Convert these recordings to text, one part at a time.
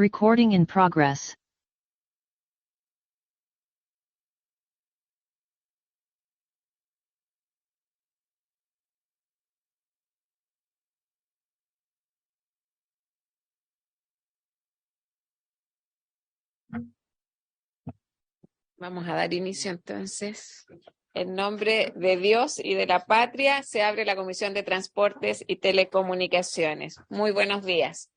Recording in progress. Vamos a dar inicio entonces. En nombre de Dios y de la patria, se abre la Comisión de Transportes y Telecomunicaciones. Muy buenos días.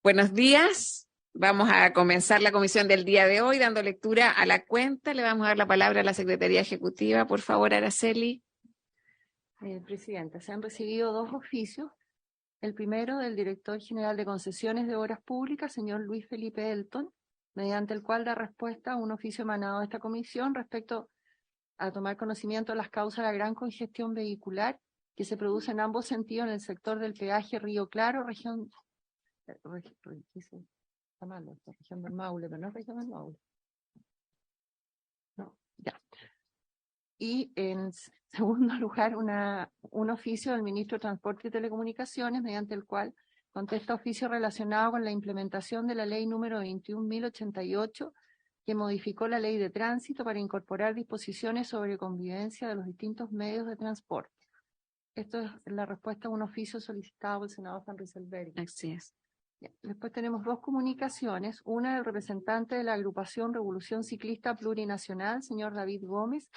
Buenos días. Vamos a comenzar la comisión del día de hoy dando lectura a la cuenta. Le vamos a dar la palabra a la Secretaría Ejecutiva. Por favor, Araceli. Presidenta, se han recibido dos oficios. El primero del Director General de Concesiones de Obras Públicas, señor Luis Felipe Elton, mediante el cual da respuesta a un oficio emanado de esta comisión respecto a tomar conocimiento de las causas de la gran congestión vehicular que se produce en ambos sentidos en el sector del peaje Río Claro, región región del Maule, pero no es región del Maule. No, ya. Y en segundo lugar, un oficio del Ministro de Transporte y Telecomunicaciones, mediante el cual contesta oficio relacionado con la implementación de la ley número 21.088, que modificó la ley de tránsito para incorporar disposiciones sobre convivencia de los distintos medios de transporte. Esto es la respuesta a un oficio solicitado por el senador Van Rieselbergh. Así es. Después tenemos dos comunicaciones, una del representante de la agrupación Revolución Ciclista Plurinacional, señor David Gómez,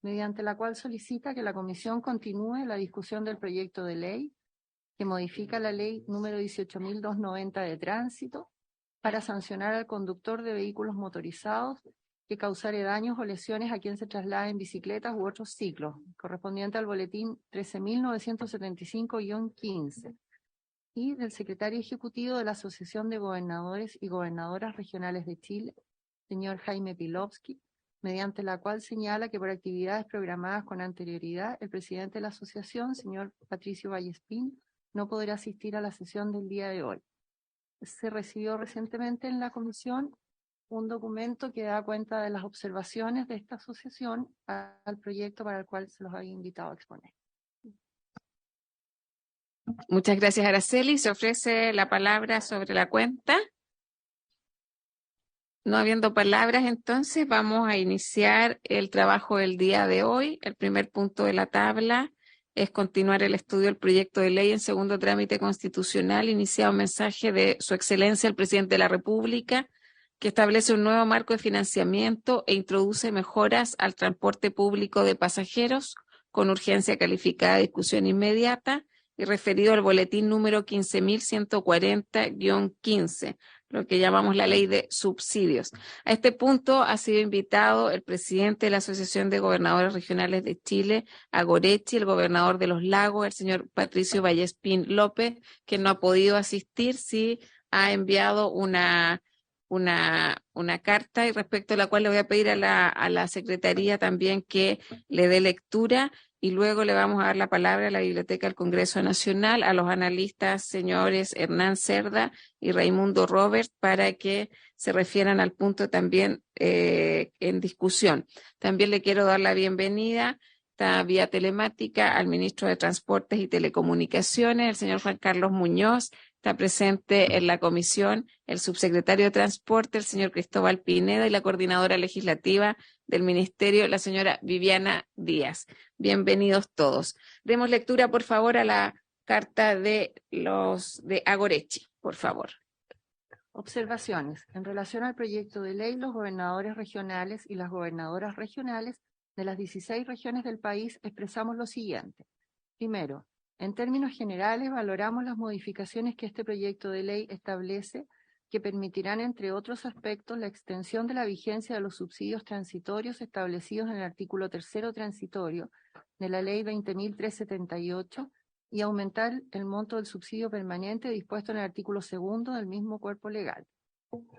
mediante la cual solicita que la comisión continúe la discusión del proyecto de ley que modifica la ley número 18.290 de tránsito para sancionar al conductor de vehículos motorizados que causare daños o lesiones a quien se traslade en bicicletas u otros ciclos, correspondiente al boletín 13.975-15, y del secretario ejecutivo de la Asociación de Gobernadores y Gobernadoras Regionales de Chile, señor Jaime Pilovsky, mediante la cual señala que por actividades programadas con anterioridad, el presidente de la asociación, señor Patricio Vallespín, no podrá asistir a la sesión del día de hoy. Se recibió recientemente en la comisión un documento que da cuenta de las observaciones de esta asociación al proyecto para el cual se los había invitado a exponer. Muchas gracias, Araceli. Se ofrece la palabra sobre la cuenta. No habiendo palabras, entonces vamos a iniciar el trabajo del día de hoy. El primer punto de la tabla es continuar el estudio del proyecto de ley en segundo trámite constitucional, iniciado un mensaje de Su Excelencia el Presidente de la República, que establece un nuevo marco de financiamiento e introduce mejoras al transporte público de pasajeros con urgencia calificada de discusión inmediata y referido al boletín número 15.140-15, lo que llamamos la ley de subsidios. A este punto ha sido invitado el presidente de la Asociación de Gobernadores Regionales de Chile, Agorechi, el gobernador de los Lagos, el señor Patricio Vallespín López, que no ha podido asistir, sí ha enviado una carta y respecto a la cual le voy a pedir a la Secretaría también que le dé lectura y luego le vamos a dar la palabra a la Biblioteca del Congreso Nacional, a los analistas señores Hernán Cerda y Raimundo Robert para que se refieran al punto también en discusión. También le quiero dar la bienvenida vía telemática al ministro de Transportes y Telecomunicaciones, el señor Juan Carlos Muñoz. Está presente en la comisión el subsecretario de Transporte, el señor Cristóbal Pineda, y la coordinadora legislativa del ministerio, la señora Viviana Díaz. Bienvenidos todos. Demos lectura, por favor, a la carta de Agorechi, por favor. Observaciones. En relación al proyecto de ley, los gobernadores regionales y las gobernadoras regionales de las 16 regiones del país expresamos lo siguiente. Primero, en términos generales, valoramos las modificaciones que este proyecto de ley establece que permitirán, entre otros aspectos, la extensión de la vigencia de los subsidios transitorios establecidos en el artículo 3º transitorio de la Ley 20.378 y aumentar el monto del subsidio permanente dispuesto en el artículo 2º del mismo cuerpo legal.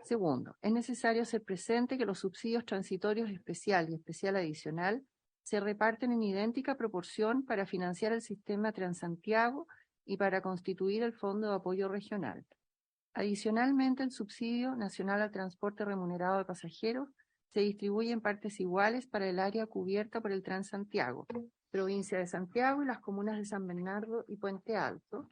Segundo, es necesario hacer presente que los subsidios transitorios especial y especial adicional se reparten en idéntica proporción para financiar el sistema Transantiago y para constituir el Fondo de Apoyo Regional. Adicionalmente, el subsidio nacional al transporte remunerado de pasajeros se distribuye en partes iguales para el área cubierta por el Transantiago, provincia de Santiago y las comunas de San Bernardo y Puente Alto,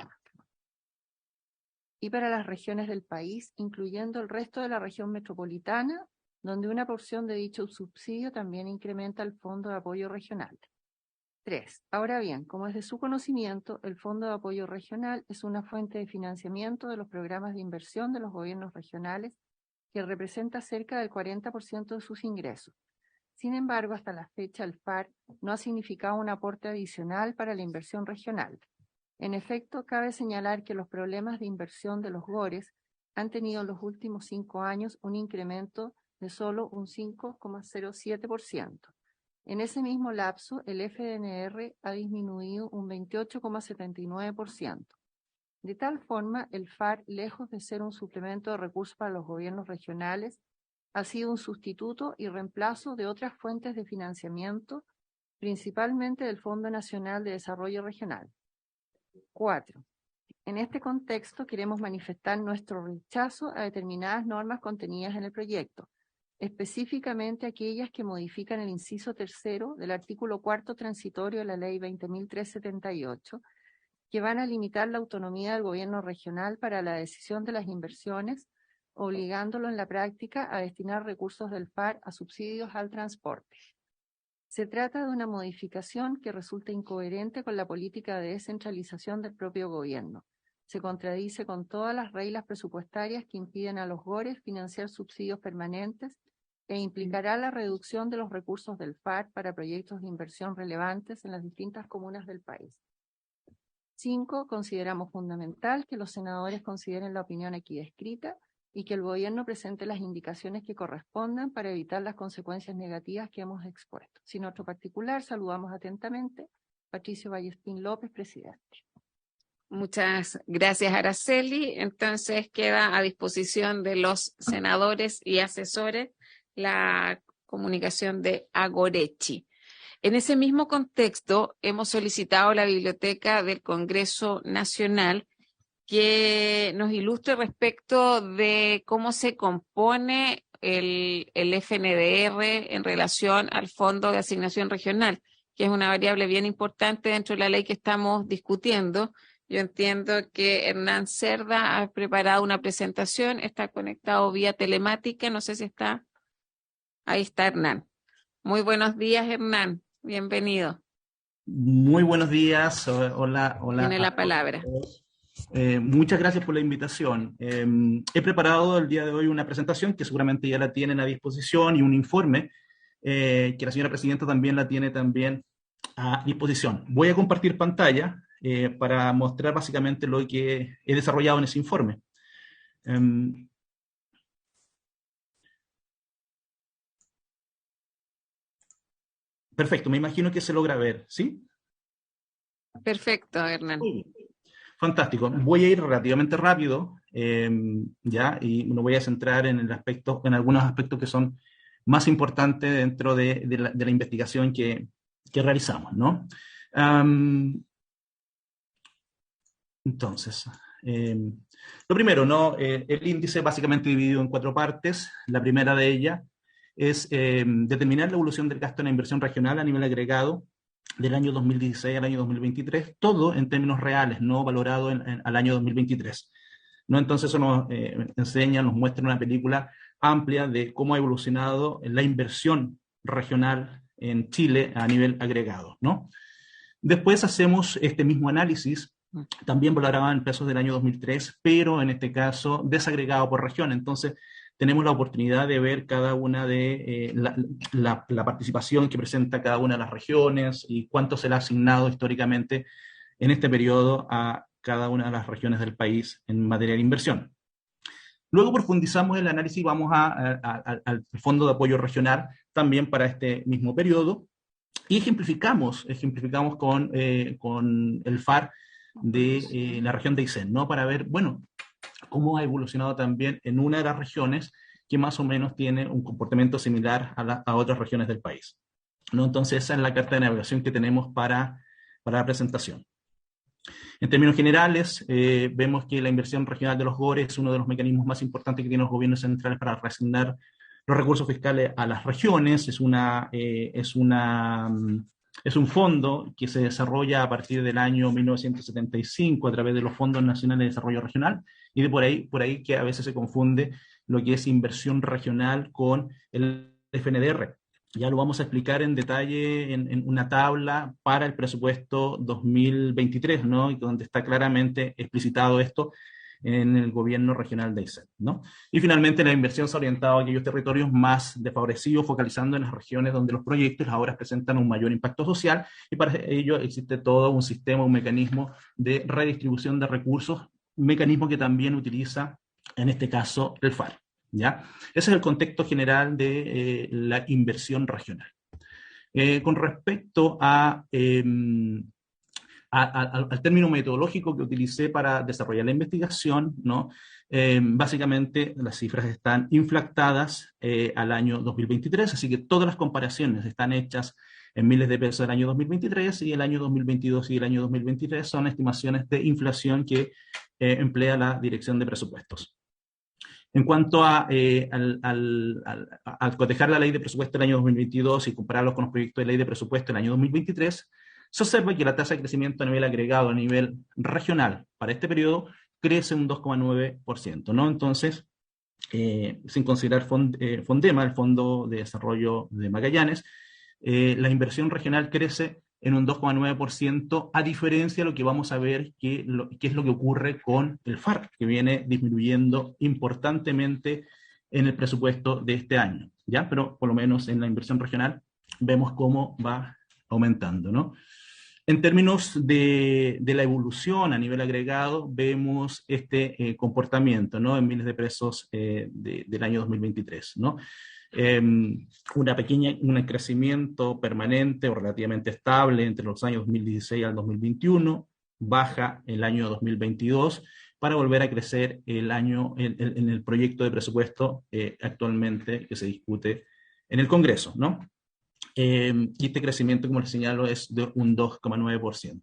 y para las regiones del país, incluyendo el resto de la región metropolitana, donde una porción de dicho subsidio también incrementa el Fondo de Apoyo Regional. 3. Ahora bien, como es de su conocimiento, el Fondo de Apoyo Regional es una fuente de financiamiento de los programas de inversión de los gobiernos regionales que representa cerca del 40% de sus ingresos. Sin embargo, hasta la fecha, el FAR no ha significado un aporte adicional para la inversión regional. En efecto, cabe señalar que los problemas de inversión de los GORES han tenido en los últimos 5 años un incremento de solo un 5,07%. En ese mismo lapso, el FNR ha disminuido un 28,79%. De tal forma, el FAR, lejos de ser un suplemento de recursos para los gobiernos regionales, ha sido un sustituto y reemplazo de otras fuentes de financiamiento, principalmente del Fondo Nacional de Desarrollo Regional. 4. En este contexto queremos manifestar nuestro rechazo a determinadas normas contenidas en el proyecto, específicamente aquellas que modifican el inciso 3 del artículo 4 transitorio de la Ley 20.378, que van a limitar la autonomía del gobierno regional para la decisión de las inversiones, obligándolo en la práctica a destinar recursos del FAR a subsidios al transporte. Se trata de una modificación que resulta incoherente con la política de descentralización del propio gobierno. Se contradice con todas las reglas presupuestarias que impiden a los GORES financiar subsidios permanentes e implicará la reducción de los recursos del FAR para proyectos de inversión relevantes en las distintas comunas del país. 5. Consideramos fundamental que los senadores consideren la opinión aquí descrita y que el gobierno presente las indicaciones que correspondan para evitar las consecuencias negativas que hemos expuesto. Sin otro particular, saludamos atentamente. Patricio Ballestín López, presidente. Muchas gracias, Araceli. Entonces queda a disposición de los senadores y asesores la comunicación de Agorechi. En ese mismo contexto, hemos solicitado a la Biblioteca del Congreso Nacional que nos ilustre respecto de cómo se compone el FNDR en relación al Fondo de Asignación Regional, que es una variable bien importante dentro de la ley que estamos discutiendo. Yo entiendo que Hernán Cerda ha preparado una presentación, está conectado vía telemática, no sé si está. Ahí está Hernán. Muy buenos días, Hernán. Bienvenido. Muy buenos días. Hola. Tiene la palabra. Muchas gracias por la invitación. He preparado el día de hoy una presentación que seguramente ya la tienen a disposición y un informe que la señora presidenta también la tiene también a disposición. Voy a compartir pantalla para mostrar básicamente lo que he desarrollado en ese informe. Perfecto, me imagino que se logra ver, ¿sí? Perfecto, Hernán. Muy bien. Fantástico. Voy a ir relativamente rápido, ya, y me voy a centrar en algunos aspectos que son más importantes dentro de la investigación que realizamos, ¿no? Entonces, lo primero, ¿no? El índice básicamente dividido en 4 partes. La primera de ellas es determinar la evolución del gasto en la inversión regional a nivel agregado del año 2016 al año 2023, todo en términos reales, no valorado al año 2023. ¿No? Entonces eso nos nos muestra una película amplia de cómo ha evolucionado la inversión regional en Chile a nivel agregado, ¿no? Después hacemos este mismo análisis, también valorado en pesos del año 2003, pero en este caso desagregado por región. Entonces tenemos la oportunidad de ver cada una de la participación que presenta cada una de las regiones y cuánto se le ha asignado históricamente en este periodo a cada una de las regiones del país en materia de inversión. Luego profundizamos en el análisis y vamos al Fondo de Apoyo Regional también para este mismo periodo y ejemplificamos con el FAR de la región de Aysén, ¿no? Para ver, bueno, cómo ha evolucionado también en una de las regiones que más o menos tiene un comportamiento similar a otras regiones del país, ¿no? Entonces esa es la carta de navegación que tenemos para la presentación. En términos generales, vemos que la inversión regional de los GORES es uno de los mecanismos más importantes que tienen los gobiernos centrales para reasignar los recursos fiscales a las regiones. Es una Es un fondo que se desarrolla a partir del año 1975 a través de los Fondos Nacionales de Desarrollo Regional, y de por ahí que a veces se confunde lo que es inversión regional con el FNDR. Ya lo vamos a explicar en detalle en una tabla para el presupuesto 2023, ¿no? Y donde está claramente explicitado esto en el gobierno regional de Aysén, ¿no? Y finalmente la inversión se ha orientado a aquellos territorios más desfavorecidos, focalizando en las regiones donde los proyectos ahora presentan un mayor impacto social, y para ello existe todo un sistema, un mecanismo de redistribución de recursos, un mecanismo que también utiliza, en este caso, el FAR, ¿ya? Ese es el contexto general de la inversión regional. Con respecto al término metodológico que utilicé para desarrollar la investigación, ¿no? Básicamente las cifras están inflactadas al año 2023, así que todas las comparaciones están hechas en miles de pesos del año 2023, y el año 2022 y el año 2023 son estimaciones de inflación que emplea la Dirección de Presupuestos. En cuanto al cotejar la ley de presupuesto del año 2022 y compararlos con los proyectos de ley de presupuesto del año 2023, se observa que la tasa de crecimiento a nivel agregado, a nivel regional, para este periodo, crece un 2,9%, ¿no? Entonces, sin considerar Fondema, el Fondo de Desarrollo de Magallanes, la inversión regional crece en un 2,9%, a diferencia de lo que vamos a ver qué es lo que ocurre con el FAR, que viene disminuyendo importantemente en el presupuesto de este año, ¿ya? Pero por lo menos en la inversión regional vemos cómo va aumentando, ¿no? En términos de la evolución a nivel agregado, vemos este comportamiento, ¿no? En miles de pesos del año 2023, ¿no? Un crecimiento permanente o relativamente estable entre los años 2016 al 2021, baja el año 2022 para volver a crecer en el proyecto de presupuesto actualmente que se discute en el Congreso, ¿no? Y este crecimiento, como les señalo, es de un 2,9%.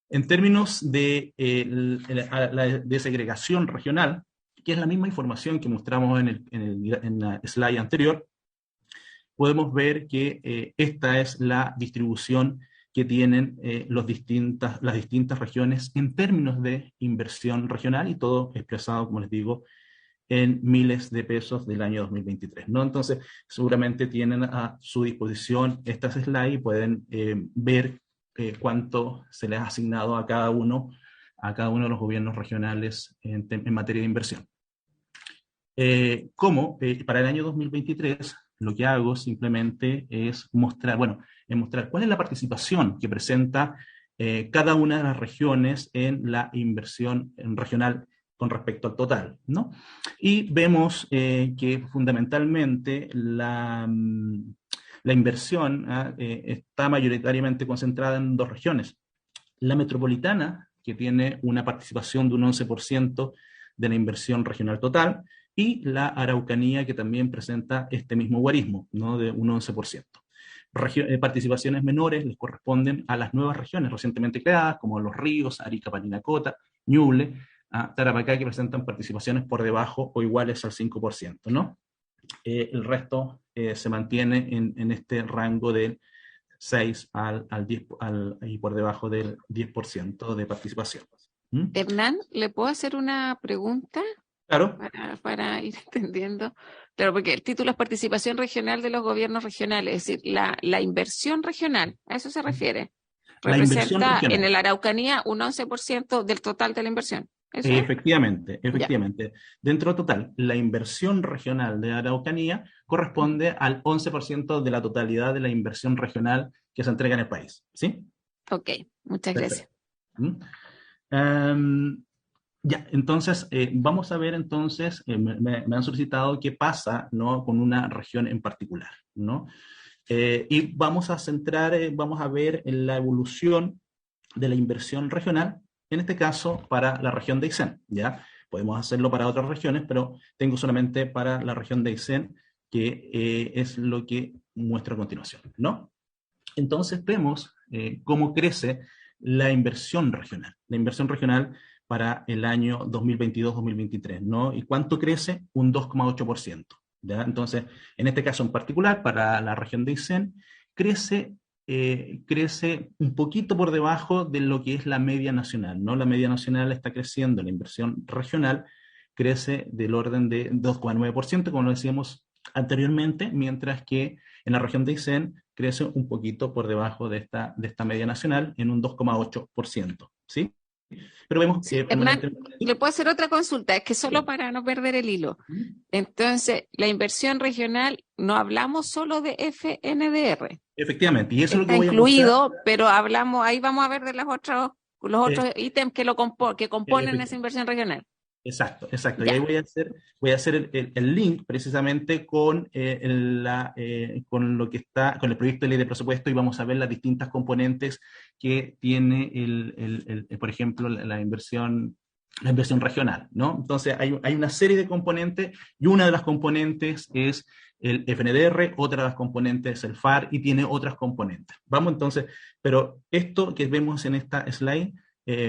En términos de la desegregación regional, que es la misma información que mostramos en la slide anterior, podemos ver que esta es la distribución que tienen las distintas regiones en términos de inversión regional, y todo expresado, como les digo, en miles de pesos del año 2023, ¿no? Entonces, seguramente tienen a su disposición estas slides y pueden ver cuánto se les ha asignado a cada uno de los gobiernos regionales en materia de inversión. Para el año 2023, lo que hago simplemente es mostrar cuál es la participación que presenta cada una de las regiones en la inversión regional con respecto al total, ¿no? Y vemos que fundamentalmente la inversión está mayoritariamente concentrada en dos regiones. La metropolitana, que tiene una participación de un 11% de la inversión regional total, y la Araucanía, que también presenta este mismo guarismo, ¿no? De un 11%. Participaciones menores les corresponden a las nuevas regiones recientemente creadas, como Los Ríos, Arica, Parinacota, Ñuble, Tarapacá, que presentan participaciones por debajo o iguales al 5%, ¿no? El resto se mantiene en este rango del 6 al 10 y por debajo del 10% de participación. Hernán, ¿le puedo hacer una pregunta? Claro. Para ir entendiendo. Claro, porque el título es Participación Regional de los Gobiernos Regionales, es decir, la inversión regional, a eso se refiere. Representa en el Araucanía un 11% del total de la inversión. ¿Eso? Efectivamente. Ya. Dentro del total, la inversión regional de Araucanía corresponde al 11% de la totalidad de la inversión regional que se entrega en el país, ¿sí? Ok, muchas gracias. Ya, entonces, vamos a ver entonces, me han solicitado qué pasa, ¿no? Con una región en particular, ¿no? Y vamos a ver en la evolución de la inversión regional, en este caso para la región de Aysén, ¿ya? Podemos hacerlo para otras regiones, pero tengo solamente para la región de Aysén, que es lo que muestro a continuación, ¿no? Entonces vemos cómo crece la inversión regional. La inversión regional para el año 2022-2023, ¿no? ¿Y cuánto crece? Un 2,8%. ¿Ya? Entonces, en este caso en particular, para la región de Aysén, crece un poquito por debajo de lo que es la media nacional, ¿no? La media nacional está creciendo, la inversión regional crece del orden de 2,9%, como lo decíamos anteriormente, mientras que en la región de Aysén crece un poquito por debajo de esta media nacional en un 2,8%, ¿sí? Pero vemos Sí, que Hernán, permanentemente... le puedo hacer otra consulta, es que solo para no perder el hilo. Entonces, la inversión regional, no hablamos solo de FNDR, Efectivamente, y eso es lo que está voy a mostrar. incluido, pero hablamos, ahí vamos a ver de los otros ítems que que componen esa inversión regional. Exacto, exacto. Y ahí Ya, voy a hacer el link precisamente con, con lo que está, con el proyecto de ley de presupuesto, y vamos a ver las distintas componentes que tiene por ejemplo, la inversión regional, ¿no? Entonces hay una serie de componentes, y una de las componentes es el FNDR, otra de las componentes es el FAR, y tiene otras componentes. Vamos entonces, pero esto que vemos en esta slide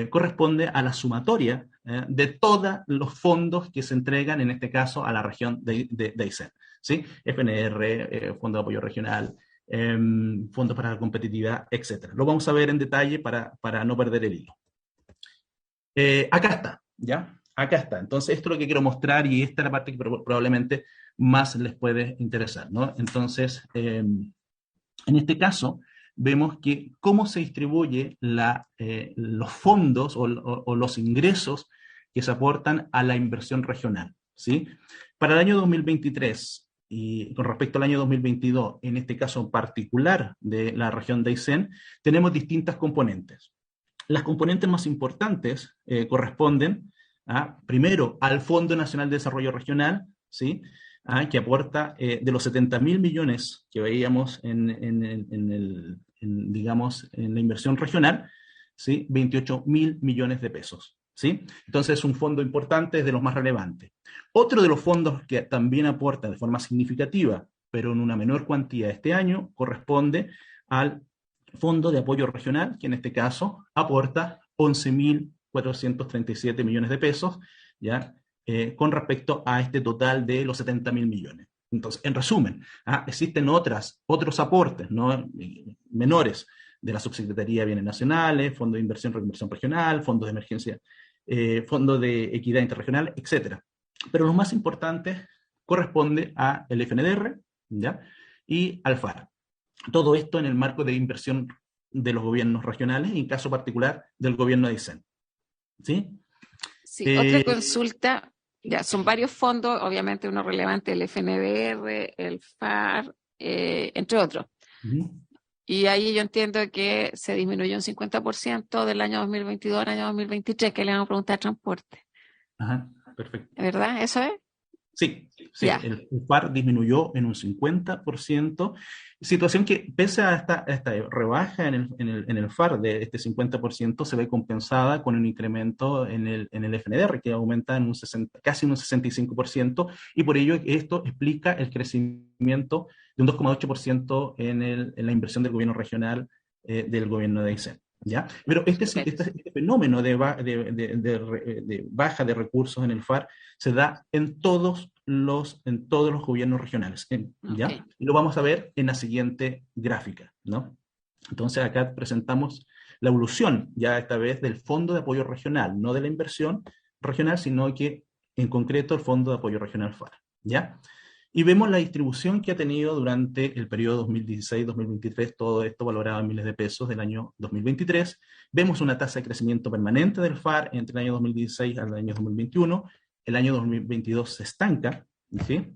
corresponde a la sumatoria de todos los fondos que se entregan, en este caso, a la región de Aysén, ¿sí? FNR, Fondo de Apoyo Regional, Fondo para la Competitividad, etc. Lo vamos a ver en detalle para no perder el hilo. Acá está, ¿ya? Acá está. Entonces, esto es lo que quiero mostrar, y esta es la parte que probablemente más les puede interesar, ¿no? Entonces, en este caso, vemos que cómo se distribuye los fondos o los ingresos que se aportan a la inversión regional, ¿sí? Para el año 2023 y con respecto al año 2022, en este caso en particular de la región de Aysén, tenemos distintas componentes. Las componentes más importantes corresponden primero al Fondo Nacional de Desarrollo Regional, ¿sí? Que aporta de los 70.000 millones que veíamos digamos, en la inversión regional, ¿sí? 28.000 millones de pesos, ¿sí? Entonces es un fondo importante, es de los más relevantes. Otro de los fondos que también aporta de forma significativa, pero en una menor cuantía este año, corresponde al Fondo de Apoyo Regional, que en este caso aporta 11.437 millones de pesos, ¿ya? Con respecto a este total de los 70.000 millones. Entonces, en resumen, existen otros aportes, ¿no? Menores, de la Subsecretaría de Bienes Nacionales, Fondo de Inversión y Reconversión Regional, Fondo de Emergencia, Fondo de Equidad Interregional, etc. Pero lo más importante corresponde al FNDR, ¿ya? Y al FAR. Todo esto en el marco de inversión de los gobiernos regionales, y en caso particular del gobierno de Aysén, ¿sí? sí, otra consulta, ya, son varios fondos, obviamente uno relevante, el FNDR, el FAR, entre otros. Y ahí yo entiendo que se disminuyó un 50% del año 2022 al año 2023, que le vamos a preguntar a transporte. Ajá, perfecto. ¿Verdad? ¿Eso es? Sí, sí, Ya. el FAR disminuyó en un 50%, situación que pese a esta rebaja en el FAR de este 50%, se ve compensada con un incremento en el FNDR, que aumenta en casi un 65%, y por ello esto explica el crecimiento de un 2,8% en la inversión del gobierno regional del gobierno de Aysén, ¿ya? Pero este fenómeno de baja de recursos en el FAR se da en todos los gobiernos regionales, ¿ya? Okay. Y lo vamos a ver en la siguiente gráfica, ¿no? Entonces acá presentamos la evolución, ya esta vez del Fondo de Apoyo Regional, no de la inversión regional, sino que en concreto el Fondo de Apoyo Regional FAR, ¿ya? Y vemos la distribución que ha tenido durante el periodo 2016-2023, todo esto valorado en miles de pesos del año 2023. Vemos una tasa de crecimiento permanente del FAR entre el año 2016 al año 2021. El año 2022 se estanca, ¿sí?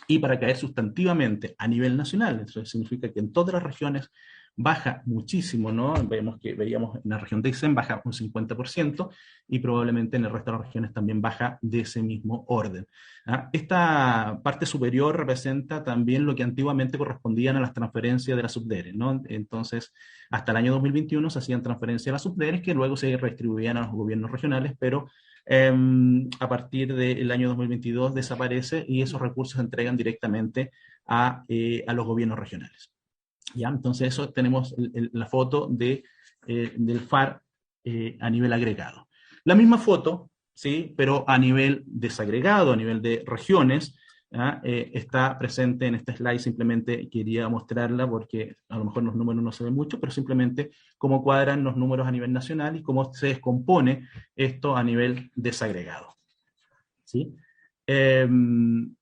Y para caer sustantivamente a nivel nacional, eso significa que en todas las regiones baja muchísimo, ¿no? Veíamos en la región de Aysén baja un 50%, y probablemente en el resto de las regiones también baja de ese mismo orden. Esta parte superior representa también lo que antiguamente correspondían a las transferencias de las subdere, ¿no? Entonces, hasta el año 2021 se hacían transferencias a las subdere que luego se redistribuían a los gobiernos regionales, pero a partir del año 2022 desaparece, y esos recursos se entregan directamente a los gobiernos regionales. ¿Ya? Entonces eso tenemos la foto del FAR a nivel agregado. La misma foto, ¿sí? Pero a nivel desagregado, a nivel de regiones, está presente en este slide. Simplemente quería mostrarla porque a lo mejor los números no se ven mucho, pero simplemente cómo cuadran los números a nivel nacional y cómo se descompone esto a nivel desagregado. ¿Sí? En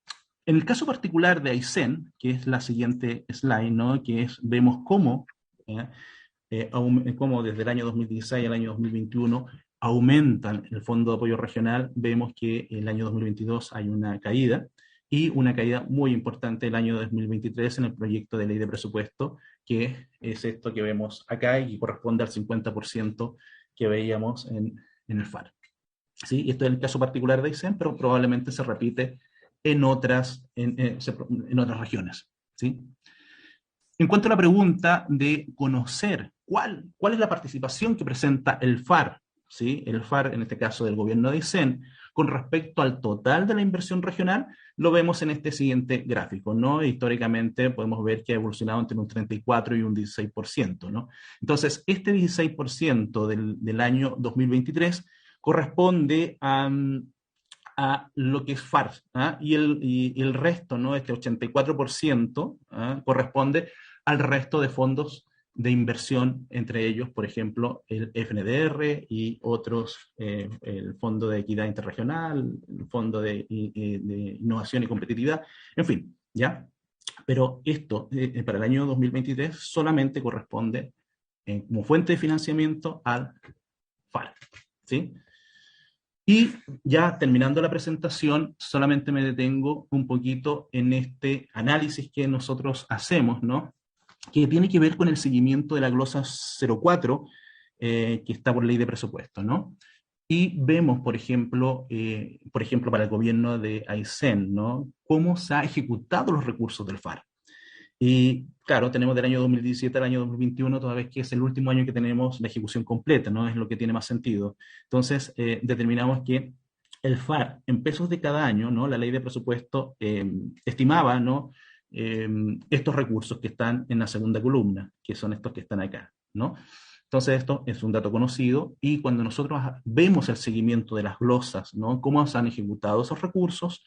el caso particular de Aysén, que es la siguiente slide, ¿no? Vemos cómo, cómo desde el año 2016 al año 2021 aumentan el Fondo de Apoyo Regional. Vemos que en el año 2022 hay una caída, y una caída muy importante el año 2023 en el proyecto de ley de presupuesto, que es esto que vemos acá y corresponde al 50% que veíamos en el FAR. ¿Sí? Y esto es el caso particular de Aysén, pero probablemente se repite en otras regiones. ¿Sí? En cuanto a la pregunta de conocer cuál es la participación que presenta el FAR, ¿sí? El FAR, en este caso del gobierno de Aysén, con respecto al total de la inversión regional, lo vemos en este siguiente gráfico, ¿no? Históricamente podemos ver que ha evolucionado entre un 34 y un 16%, ¿no? Entonces, este 16% del año 2023 corresponde a lo que es FAR, y el resto, ¿no? Este 84%, corresponde al resto de fondos de inversión, entre ellos, por ejemplo, el FNDR y otros, el Fondo de Equidad Interregional, el Fondo de Innovación y Competitividad, en fin, ¿ya? Pero esto, para el año 2023, solamente corresponde como fuente de financiamiento al FAR, ¿sí? Y ya terminando la presentación, solamente me detengo un poquito en este análisis que nosotros hacemos, ¿no? Que tiene que ver con el seguimiento de la glosa 04, que está por ley de presupuesto, ¿no? Y vemos, por ejemplo, para el gobierno de Aysén, ¿no? Cómo se han ejecutado los recursos del FAR. Y claro, tenemos del año 2017 al año 2021, toda vez que es el último año que tenemos la ejecución completa, ¿no? Es lo que tiene más sentido. Entonces, determinamos que el FAR, en pesos de cada año, ¿no? La ley de presupuesto estimaba, ¿no? Estos recursos que están en la segunda columna, que son estos que están acá, ¿no? Entonces, esto es un dato conocido, y cuando nosotros vemos el seguimiento de las glosas, ¿no? Cómo se han ejecutado esos recursos,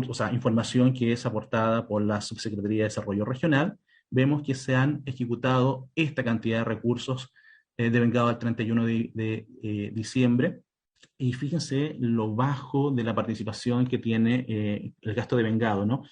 o sea, información que es aportada por la Subsecretaría de Desarrollo Regional, vemos que se han ejecutado esta cantidad de recursos devengado al 31 de diciembre, y fíjense lo bajo de la participación que tiene el gasto devengado, ¿no?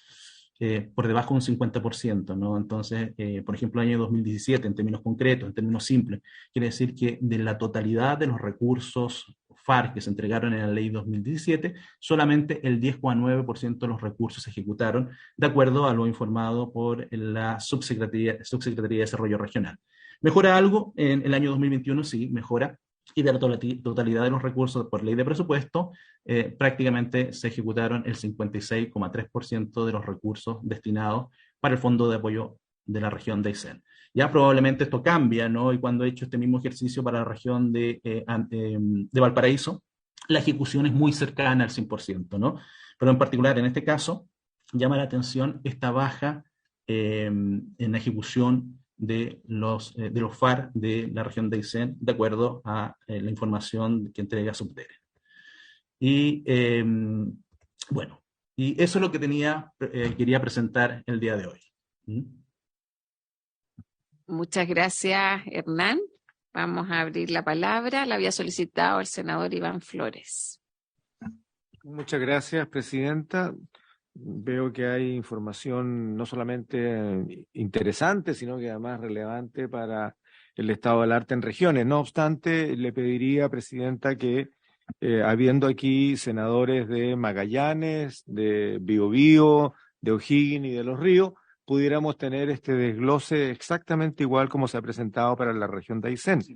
Por debajo de un 50%, ¿no? Entonces, por ejemplo, el año 2017, en términos concretos, en términos simples, quiere decir que de la totalidad de los recursos FAR que se entregaron en la ley 2017, solamente el 10,9% de los recursos se ejecutaron, de acuerdo a lo informado por la Subsecretaría de Desarrollo Regional. ¿Mejora algo? En el año 2021 sí, mejora, y de la totalidad de los recursos por ley de presupuesto, prácticamente se ejecutaron el 56,3% de los recursos destinados para el Fondo de Apoyo de la región de Aysén. Ya probablemente esto cambia, ¿no? Y cuando he hecho este mismo ejercicio para la región de Valparaíso, la ejecución es muy cercana al 100%, ¿no? Pero en particular, en este caso, llama la atención esta baja en la ejecución de los FAR de la región de Aysén, de acuerdo a la información que entrega Subdere. Y bueno, y eso es lo que quería presentar el día de hoy. Muchas gracias, Hernán. Vamos a abrir la palabra. La había solicitado el senador Iván Flores. Muchas gracias, presidenta. Veo que hay información no solamente interesante, sino que además relevante para el estado del arte en regiones. No obstante, le pediría, presidenta, que habiendo aquí senadores de Magallanes, de Biobío, de O'Higgins y de Los Ríos, pudiéramos tener este desglose exactamente igual como se ha presentado para la región de Aysén. Si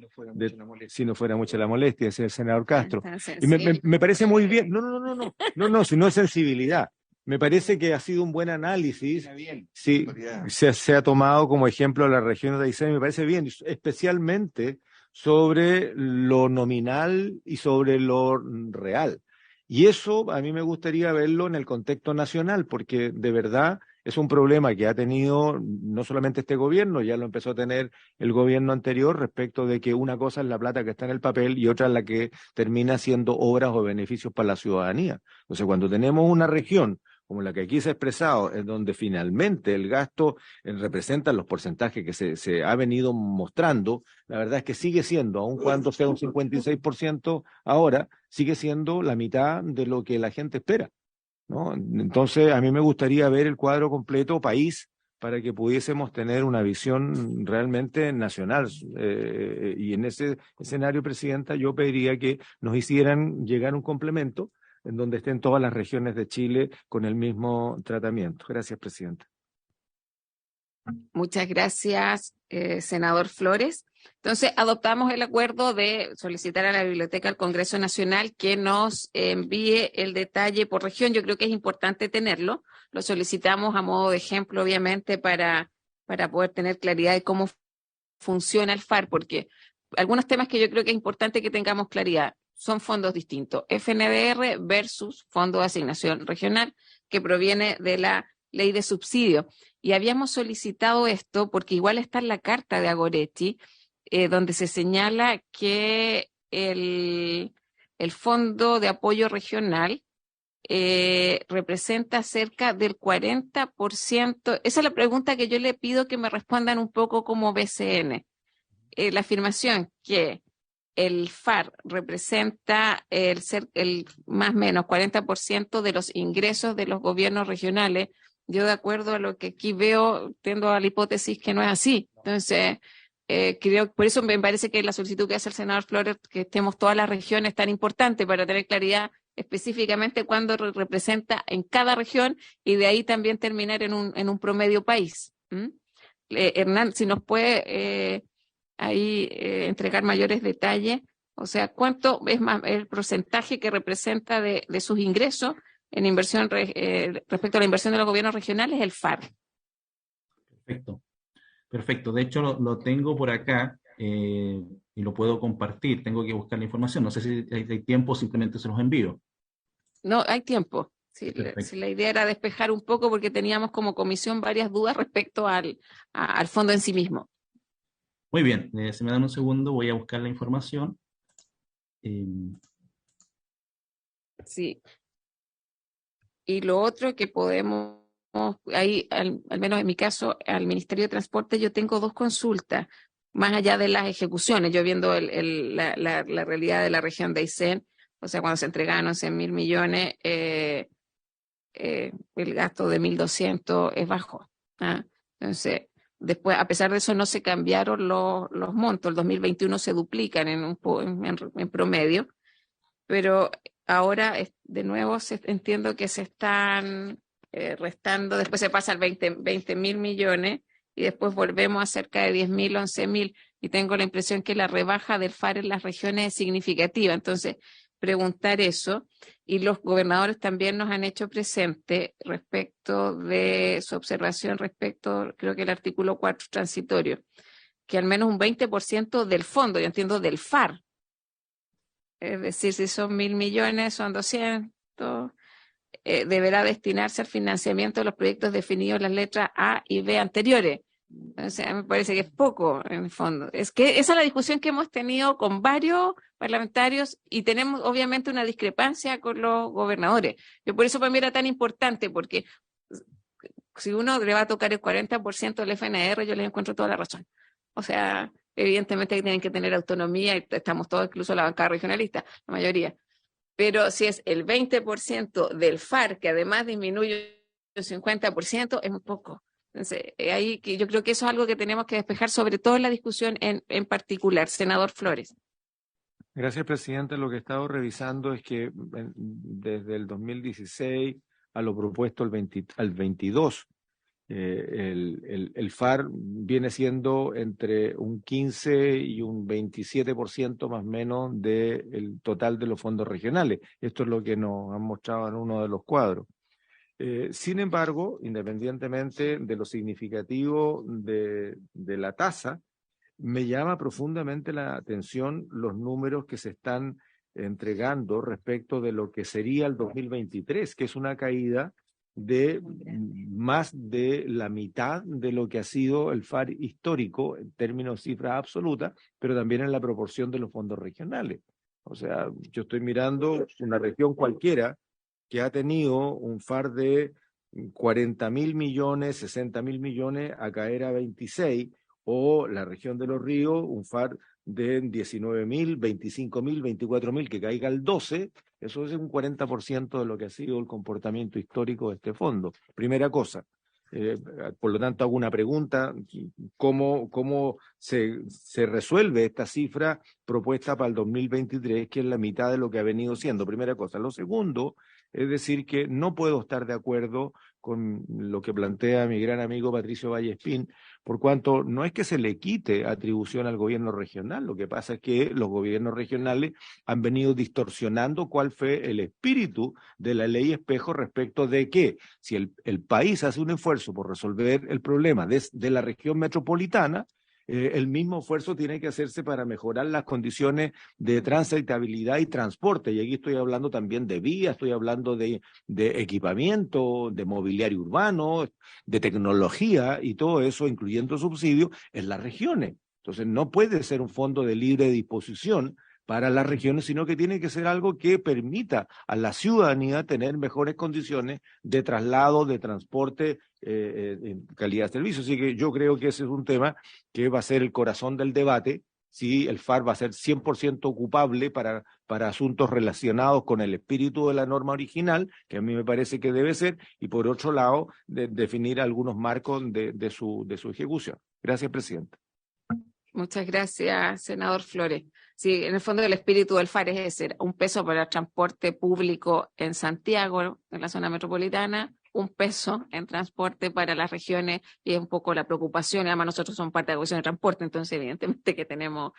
no fuera mucha la molestia, decía el senador Castro. Y me parece muy bien. No, si no es sensibilidad. Me parece que ha sido un buen análisis. Sí, se ha tomado como ejemplo la región de Aysén, me parece bien, especialmente sobre lo nominal y sobre lo real. Y eso a mí me gustaría verlo en el contexto nacional, porque de verdad es un problema que ha tenido no solamente este gobierno, ya lo empezó a tener el gobierno anterior, respecto de que una cosa es la plata que está en el papel y otra es la que termina siendo obras o beneficios para la ciudadanía. Entonces, cuando tenemos una región como la que aquí se ha expresado, en donde finalmente el gasto representa los porcentajes que se ha venido mostrando, la verdad es que sigue siendo, aun cuando sea un 56% ahora, sigue siendo la mitad de lo que la gente espera, ¿no? Entonces, a mí me gustaría ver el cuadro completo país para que pudiésemos tener una visión realmente nacional. Y en ese escenario, Presidenta, yo pediría que nos hicieran llegar un complemento en donde estén todas las regiones de Chile con el mismo tratamiento. Gracias, Presidenta. Muchas gracias, senador Flores. Entonces, adoptamos el acuerdo de solicitar a la Biblioteca del Congreso Nacional que nos envíe el detalle por región. Yo creo que es importante tenerlo. Lo solicitamos a modo de ejemplo, obviamente, para poder tener claridad de cómo funciona el FAR, porque algunos temas que yo creo que es importante que tengamos claridad. Son fondos distintos. FNDR versus Fondo de Asignación Regional, que proviene de la ley de subsidio. Y habíamos solicitado esto porque igual está en la carta de Agoretti, donde se señala que el Fondo de Apoyo Regional representa cerca del 40%. Esa es la pregunta que yo le pido que me respondan un poco como BCN. La afirmación que el FAR representa el más o menos 40% de los ingresos de los gobiernos regionales. Yo, de acuerdo a lo que aquí veo, tiendo a la hipótesis que no es así. Entonces, creo, por eso me parece que la solicitud que hace el senador Flores, que estemos todas las regiones, es tan importante para tener claridad específicamente cuándo representa en cada región y de ahí también terminar en un promedio país. Hernán, si nos puede ahí entregar mayores detalles, o sea, cuánto es más el porcentaje que representa de sus ingresos en inversión respecto a la inversión de los gobiernos regionales, el FAR. Perfecto, perfecto. De hecho, lo tengo por acá y lo puedo compartir. Tengo que buscar la información. No sé si hay tiempo, simplemente se los envío. No, hay tiempo. Sí, Perfecto. la idea era despejar un poco porque teníamos como comisión varias dudas respecto al fondo en sí mismo. Muy bien, si me dan un segundo, voy a buscar la información. Sí. Y lo otro que podemos, ahí, al menos en mi caso, al Ministerio de Transporte, yo tengo dos consultas, más allá de las ejecuciones, yo viendo la realidad de la región de Aysén, o sea, cuando se entregaron 11.000 millones, el gasto de 1.200 es bajo. ¿Ah? Entonces, después, a pesar de eso, no se cambiaron los montos, el 2021 se duplican en promedio, pero ahora de nuevo entiendo que se están restando, después se pasa al 20.000 millones y después volvemos a cerca de 10.000, 11.000 y tengo la impresión que la rebaja del FAR en las regiones es significativa. Entonces, preguntar eso y los gobernadores también nos han hecho presente respecto de su observación respecto, creo que el artículo 4 transitorio, que al menos un 20% del fondo, yo entiendo del FAR, es decir, si son 1.000 millones, son 200, deberá destinarse al financiamiento de los proyectos definidos en las letras A y B anteriores. O sea, me parece que es poco, en el fondo. Es que esa es la discusión que hemos tenido con varios parlamentarios y tenemos obviamente una discrepancia con los gobernadores. Yo por eso para mí era tan importante, porque si uno le va a tocar el 40% del FNR, yo le encuentro toda la razón. O sea, evidentemente tienen que tener autonomía y estamos todos, incluso la bancada regionalista, la mayoría. Pero si es el 20% del FAR, que además disminuye el 50%, es muy poco. Entonces, ahí que yo creo que eso es algo que tenemos que despejar, sobre todo en la discusión en particular. Senador Flores. Gracias, Presidente. Lo que he estado revisando es que desde el 2016 a lo propuesto al 22, el FAR viene siendo entre un 15 y un 27% más o menos del total de los fondos regionales. Esto es lo que nos han mostrado en uno de los cuadros. Sin embargo, independientemente de lo significativo de la tasa, me llama profundamente la atención los números que se están entregando respecto de lo que sería el 2023, que es una caída de más de la mitad de lo que ha sido el FAR histórico en términos de cifras absolutas, pero también en la proporción de los fondos regionales. O sea, yo estoy mirando una región cualquiera que ha tenido un FAR de 40.000 millones, 60.000 millones a caer a 26, o la región de Los Ríos, un FAR de 19.000, 25.000, 24.000, que caiga al 12, eso es un 40% de lo que ha sido el comportamiento histórico de este fondo. Primera cosa. Por lo tanto, hago una pregunta: ¿cómo se resuelve esta cifra propuesta para el 2023, que es la mitad de lo que ha venido siendo? Primera cosa. Lo segundo es decir que no puedo estar de acuerdo con lo que plantea mi gran amigo Patricio Vallespín, por cuanto no es que se le quite atribución al gobierno regional, lo que pasa es que los gobiernos regionales han venido distorsionando cuál fue el espíritu de la ley espejo respecto de que si el país hace un esfuerzo por resolver el problema de la región metropolitana, el mismo esfuerzo tiene que hacerse para mejorar las condiciones de transitabilidad y transporte. Y aquí estoy hablando también de vías, estoy hablando de equipamiento, de mobiliario urbano, de tecnología y todo eso, incluyendo subsidios, en las regiones. Entonces no puede ser un fondo de libre disposición para las regiones, sino que tiene que ser algo que permita a la ciudadanía tener mejores condiciones de traslado, de transporte, en calidad de servicio. Así que yo creo que ese es un tema que va a ser el corazón del debate, si el FAR va a ser 100% ocupable para asuntos relacionados con el espíritu de la norma original, que a mí me parece que debe ser, y por otro lado, definir algunos marcos de su ejecución. Gracias, presidente. Muchas gracias, senador Flores. Sí, en el fondo el espíritu del FAR es ese: un peso para el transporte público en Santiago, en la zona metropolitana, un peso en transporte para las regiones, y es un poco la preocupación. Además, nosotros somos parte de la Comisión de Transporte, entonces evidentemente que tenemos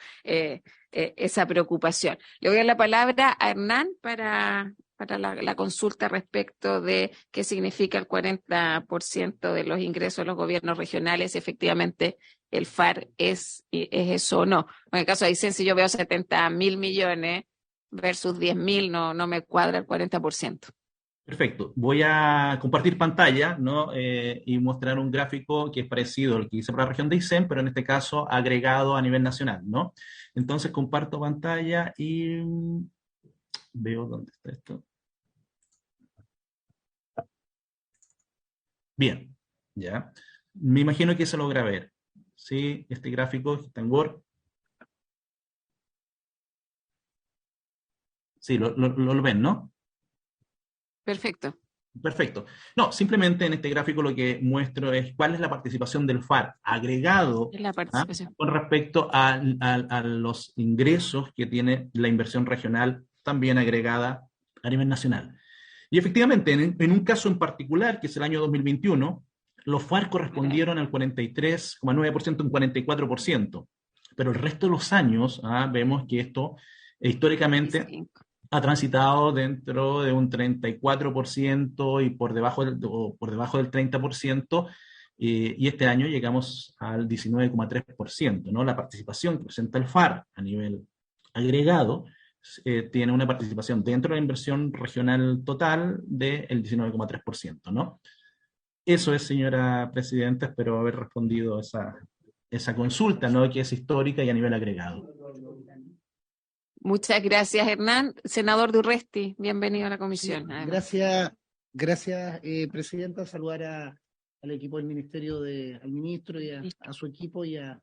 esa preocupación. Le voy a dar la palabra a Hernán para la consulta respecto de qué significa el 40% de los ingresos de los gobiernos regionales, efectivamente el FAR es eso o no. En el caso de Aysén, si yo veo 70.000 millones versus 10.000, no me cuadra el 40%. Perfecto. Voy a compartir pantalla, ¿no? Y mostrar un gráfico que es parecido al que hice para la región de Aysén, pero en este caso agregado a nivel nacional, ¿no? Entonces comparto pantalla y veo dónde está esto. Bien, ya. Me imagino que se logra ver. ¿Sí? Este gráfico está en Word. Sí, lo ven, ¿no? Perfecto. Perfecto. No, simplemente en este gráfico lo que muestro es cuál es la participación del FAR agregado, Es la participación. con respecto a los ingresos que tiene la inversión regional también agregada a nivel nacional. Y efectivamente, en un caso en particular, que es el año 2021, los FAR correspondieron al 43,9%, un 44%. Pero el resto de los años, vemos que esto históricamente ha transitado dentro de un 34% y por debajo del 30%, y este año llegamos al 19,3%, ¿no? La participación que presenta el FAR a nivel agregado tiene una participación dentro de la inversión regional total del 19,3%, ¿no? Eso es, señora presidenta, espero haber respondido esa consulta, ¿no? Que es histórica y a nivel agregado. Muchas gracias, Hernán. Senador Durresti, bienvenido a la comisión. Sí, gracias, presidenta. Saludar al equipo del ministerio, al ministro y a su equipo y a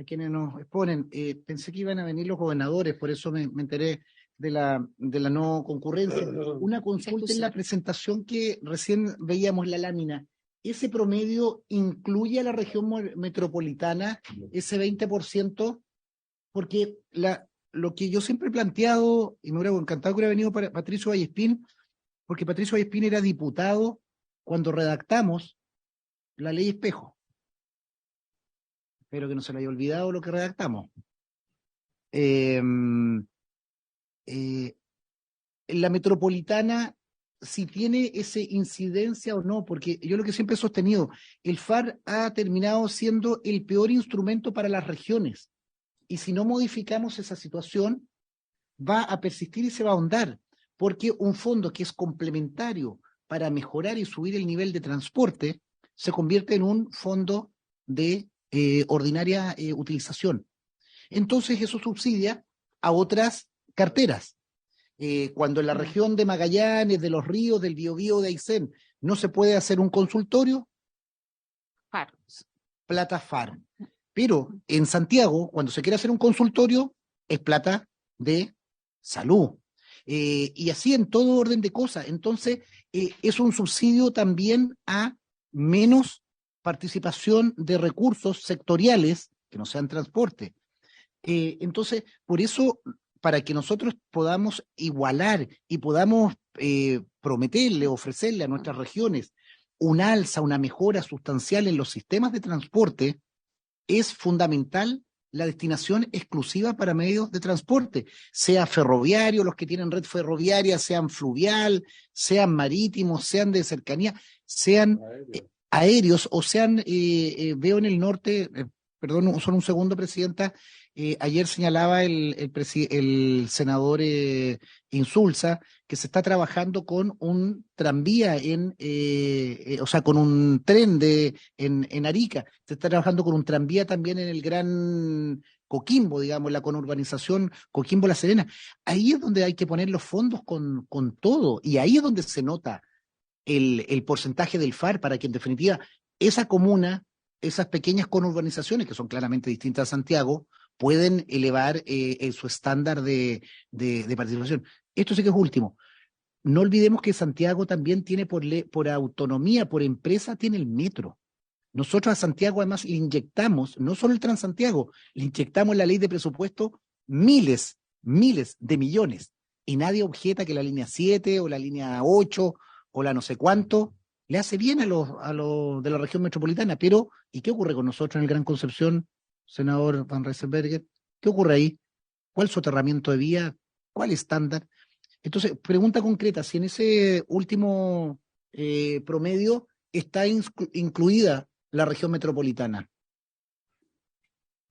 quienes nos exponen. Pensé que iban a venir los gobernadores, por eso me enteré de la no concurrencia. Una consulta en la presentación que recién veíamos la lámina. ¿Ese promedio incluye a la región metropolitana, ese 20%? Porque lo que yo siempre he planteado, y me hubiera encantado que hubiera venido Patricio Vallespín, porque Patricio Vallespín era diputado cuando redactamos la ley espejo. Espero que no se le haya olvidado lo que redactamos. En la metropolitana, si tiene esa incidencia o no, porque yo lo que siempre he sostenido, el FAR ha terminado siendo el peor instrumento para las regiones. Y si no modificamos esa situación, va a persistir y se va a ahondar, porque un fondo que es complementario para mejorar y subir el nivel de transporte, se convierte en un fondo de ordinaria utilización. Entonces eso subsidia a otras carteras. Cuando en la región de Magallanes, de Los Ríos, del Biobío, de Aysén, no se puede hacer un consultorio, FAR. plata FAR. Pero en Santiago, cuando se quiere hacer un consultorio, es plata de salud. Y así en todo orden de cosas. Entonces, es un subsidio también a menos participación de recursos sectoriales que no sean transporte. Entonces, por eso, para que nosotros podamos igualar y podamos prometerle, ofrecerle a nuestras regiones un alza, una mejora sustancial en los sistemas de transporte, es fundamental la destinación exclusiva para medios de transporte, sea ferroviario, los que tienen red ferroviaria, sean fluvial, sean marítimos, sean de cercanía, sean aéreos o sean, veo en el norte, perdón, solo un segundo, Presidenta, ayer señalaba el senador Insulza que se está trabajando con un tranvía o sea, con un tren en Arica, se está trabajando con un tranvía también en el Gran Coquimbo, digamos, la conurbanización Coquimbo-La Serena. Ahí es donde hay que poner los fondos con todo, y ahí es donde se nota el porcentaje del FAR para que en definitiva esa comuna, esas pequeñas conurbanizaciones que son claramente distintas a Santiago, pueden elevar su estándar de participación. Esto sí que es último. No olvidemos que Santiago también tiene por autonomía, por empresa, tiene el metro. Nosotros a Santiago además le inyectamos, no solo el Transantiago, le inyectamos en la ley de presupuesto miles de millones. Y nadie objeta que la línea 7 o la línea 8 o la no sé cuánto le hace bien a los de la región metropolitana. Pero, ¿y qué ocurre con nosotros en el Gran Concepción, senador Van Riesenberger? ¿Qué ocurre ahí? ¿Cuál soterramiento de vía? ¿Cuál estándar? Entonces, pregunta concreta, si en ese último promedio está incluida la región metropolitana.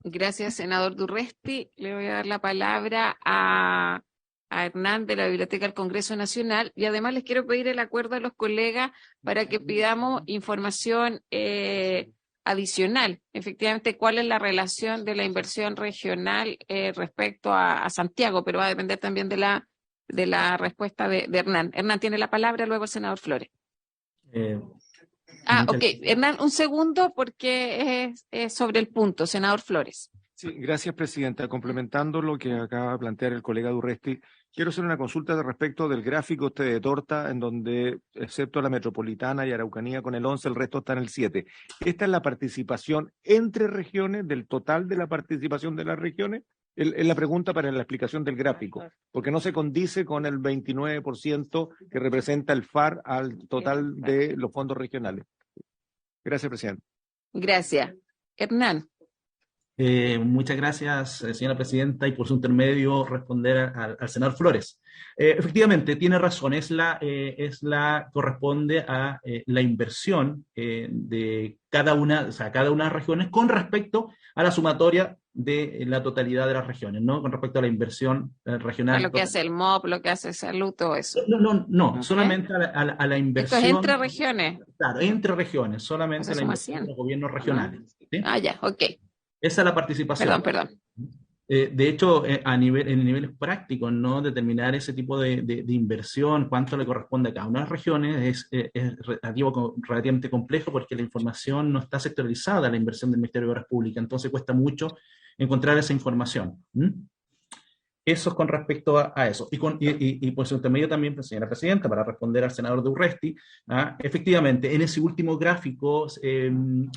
Gracias, senador Durresti. Le voy a dar la palabra a Hernán de la Biblioteca del Congreso Nacional, y además les quiero pedir el acuerdo a los colegas para que pidamos información adicional. Efectivamente, cuál es la relación de la inversión regional respecto a Santiago, pero va a depender también de la respuesta de Hernán. Hernán tiene la palabra, luego el senador Flores. Ok, Hernán, un segundo porque es sobre el punto, senador Flores. Sí, gracias, Presidenta. Complementando lo que acaba de plantear el colega Durresti, quiero hacer una consulta respecto del gráfico de torta, en donde, excepto la metropolitana y Araucanía con el 11, el resto está en el 7. ¿Esta es la participación entre regiones, del total de la participación de las regiones? Es la pregunta para la explicación del gráfico, porque no se condice con el 29% que representa el FAR al total de los fondos regionales. Gracias, Presidente. Gracias. Hernán. Muchas gracias, señora Presidenta, y por su intermedio responder al senador Flores. Efectivamente, tiene razón, corresponde a la inversión de cada una de las regiones con respecto a la sumatoria de la totalidad de las regiones, ¿no? Con respecto a la inversión regional. Lo que hace el MOP, lo que hace salud, todo eso. No, solamente a la inversión. Esto es entre regiones. Claro, entre regiones, solamente la inversión de los gobiernos regionales. ¿Sí? Ya, ok. Esa es la participación. Perdón. De hecho, en niveles prácticos, ¿no? Determinar ese tipo de inversión, cuánto le corresponde a cada una de las regiones, es relativamente complejo porque la información no está sectorizada, la inversión del Ministerio de Obras Públicas, entonces cuesta mucho encontrar esa información. Eso es con respecto a eso. Y por su intermedio también, señora Presidenta, para responder al senador Durresti, efectivamente, en ese último gráfico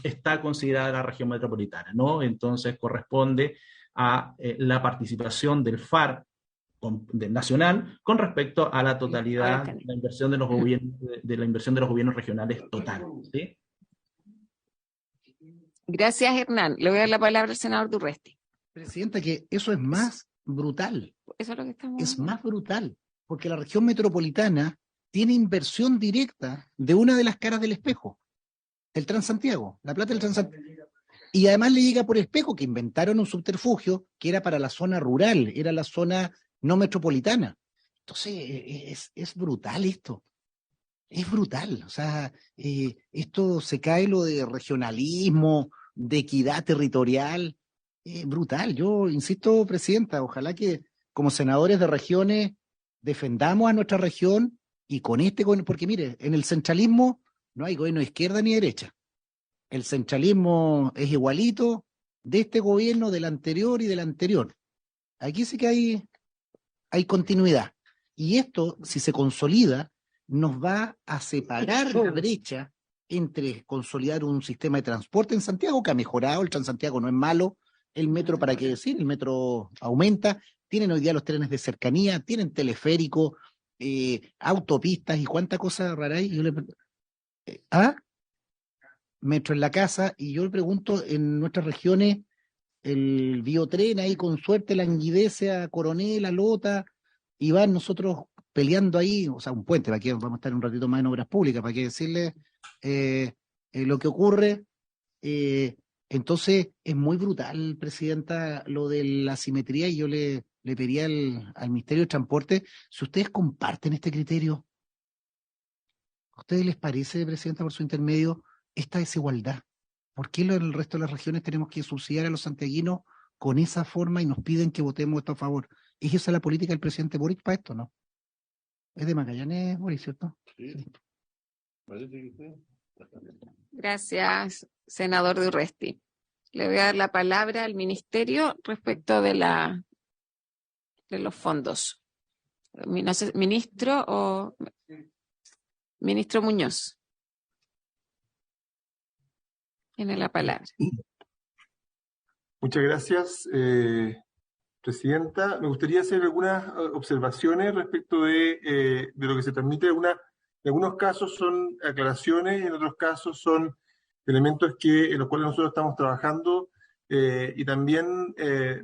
está considerada la región metropolitana, ¿no? Entonces corresponde a la participación del FAR nacional con respecto a la totalidad de la inversión de los gobiernos regionales total. ¿Sí? Gracias, Hernán. Le voy a dar la palabra al senador Durresti. Presidenta, que eso es más brutal. Eso es lo que estamos Es más brutal, porque la región metropolitana tiene inversión directa de una de las caras del espejo, el Transantiago, la plata del Transantiago. Y además le llega por espejo que inventaron un subterfugio que era para la zona rural, era la zona no metropolitana. Entonces, es brutal esto. es brutal. O sea, esto se cae lo de regionalismo, de equidad territorial, brutal. Yo insisto, presidenta, ojalá que como senadores de regiones defendamos a nuestra región y con porque mire, en el centralismo no hay gobierno de izquierda ni derecha. El centralismo es igualito de este gobierno, del anterior y del anterior. Aquí sí que hay continuidad. Y esto, si se consolida, nos va a separar la brecha entre consolidar un sistema de transporte en Santiago, que ha mejorado, el Transantiago no es malo, el metro, ¿para qué decir? El metro aumenta, tienen hoy día los trenes de cercanía, tienen teleférico, autopistas y cuánta cosa rara hay. Metro en la casa, y yo le pregunto, en nuestras regiones, el biotren ahí con suerte languidece a Coronel, a Lota, y van nosotros peleando ahí, o sea, un puente, para que vamos a estar un ratito más en obras públicas, para que decirle lo que ocurre. Entonces, es muy brutal, presidenta, lo de la asimetría, y yo le pediría al Ministerio de Transporte si ustedes comparten este criterio. ¿A ustedes les parece, presidenta, por su intermedio, esta desigualdad? ¿Por qué en el resto de las regiones tenemos que subsidiar a los santiaguinos con esa forma y nos piden que votemos esto a favor? ¿Es esa la política del presidente Boric para esto, no? Es de Magallanes, Boric, ¿cierto? Sí. Gracias, senador de Urresti. Le voy a dar la palabra al ministerio respecto de los fondos. No sé, ministro o ministro Muñoz. Tiene la palabra. Muchas gracias, presidenta. Me gustaría hacer algunas observaciones respecto de lo que se transmite. En algunos casos son aclaraciones, en otros casos son elementos en los cuales nosotros estamos trabajando, y también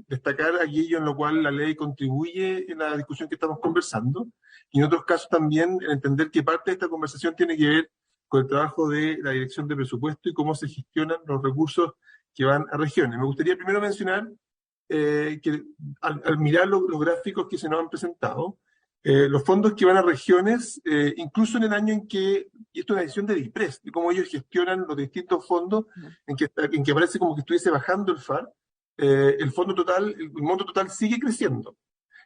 destacar aquello en lo cual la ley contribuye en la discusión que estamos conversando, y en otros casos también entender que parte de esta conversación tiene que ver con el trabajo de la Dirección de Presupuesto y cómo se gestionan los recursos que van a regiones. Me gustaría primero mencionar que al mirar los gráficos que se nos han presentado, los fondos que van a regiones, incluso en el año en que, y esto es una decisión de DIPRES, de cómo ellos gestionan los distintos fondos, en que parece como que estuviese bajando el FAR, el fondo total, el monto total sigue creciendo.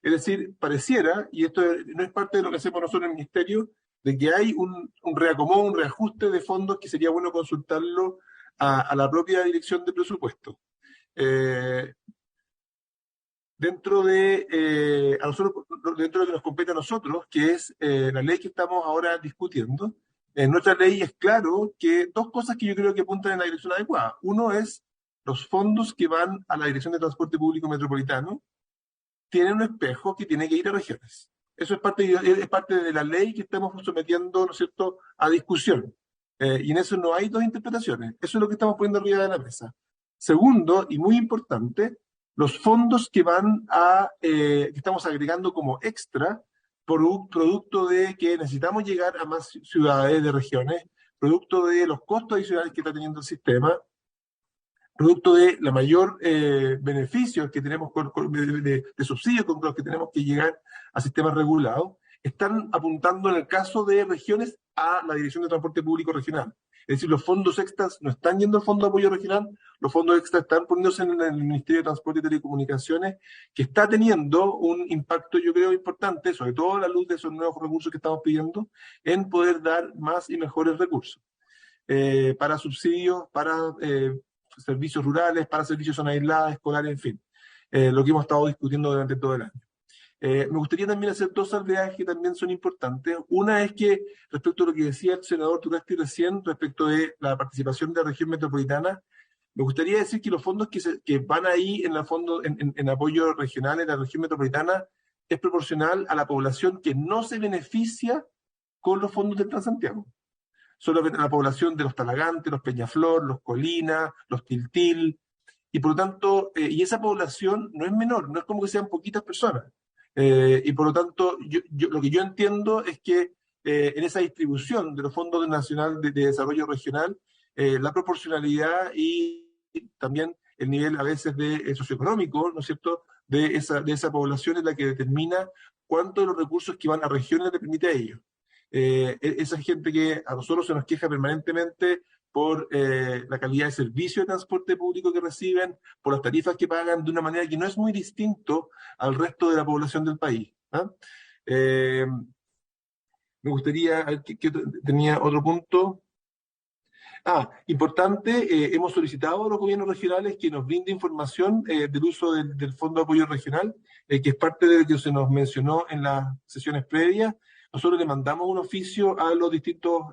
Es decir, pareciera, y esto no es parte de lo que hacemos nosotros en el Ministerio, de que hay un reacomodo, un reajuste de fondos que sería bueno consultarlo a la propia Dirección de Presupuesto. Dentro de lo que nos compete a nosotros, que es la ley que estamos ahora discutiendo, en nuestra ley es claro que dos cosas que yo creo que apuntan en la dirección adecuada. Uno es los fondos que van a la Dirección de Transporte Público Metropolitano tienen un espejo que tiene que ir a regiones. Eso es parte de la ley que estamos sometiendo, ¿no es cierto?, a discusión. Y en eso no hay dos interpretaciones. Eso es lo que estamos poniendo arriba de la mesa. Segundo, y muy importante, los fondos que que estamos agregando como extra, producto de que necesitamos llegar a más ciudades de regiones, producto de los costos adicionales que está teniendo el sistema, producto de la mayor beneficios que tenemos de subsidios con los que tenemos que llegar a sistemas regulados, están apuntando en el caso de regiones a la Dirección de Transporte Público Regional. Es decir, los fondos extras no están yendo al Fondo de Apoyo Regional, los fondos extras están poniéndose en el Ministerio de Transporte y Telecomunicaciones, que está teniendo un impacto, yo creo, importante, sobre todo a la luz de esos nuevos recursos que estamos pidiendo, en poder dar más y mejores recursos para subsidios, para servicios rurales, para servicios zona aislada, escolares, en fin, lo que hemos estado discutiendo durante todo el año. Me gustaría también hacer dos salvedades que también son importantes. Una es que, respecto a lo que decía el senador Urresti recién, respecto de la participación de la región metropolitana, me gustaría decir que los fondos que van ahí en apoyo regional en la región metropolitana es proporcional a la población que no se beneficia con los fondos del Transantiago. Solo la población de los Talagantes, los Peñaflor, los Colinas, los Tiltil, y por lo tanto, y esa población no es menor, no es como que sean poquitas personas. Y por lo tanto, lo que yo entiendo es que en esa distribución de los fondos nacional de desarrollo regional, la proporcionalidad y también el nivel a veces de socioeconómico, ¿no es cierto?, de esa población es la que determina cuánto de los recursos que van a regiones le permite a ellos. esa gente que a nosotros se nos queja permanentemente por la calidad de servicio de transporte público que reciben, por las tarifas que pagan de una manera que no es muy distinto al resto de la población del país. ¿Ah? Me gustaría, a ver, que tenía otro punto. Importante, hemos solicitado a los gobiernos regionales que nos brinde información del uso del Fondo de Apoyo Regional, que es parte de lo que se nos mencionó en las sesiones previas. Nosotros le mandamos un oficio a los distintos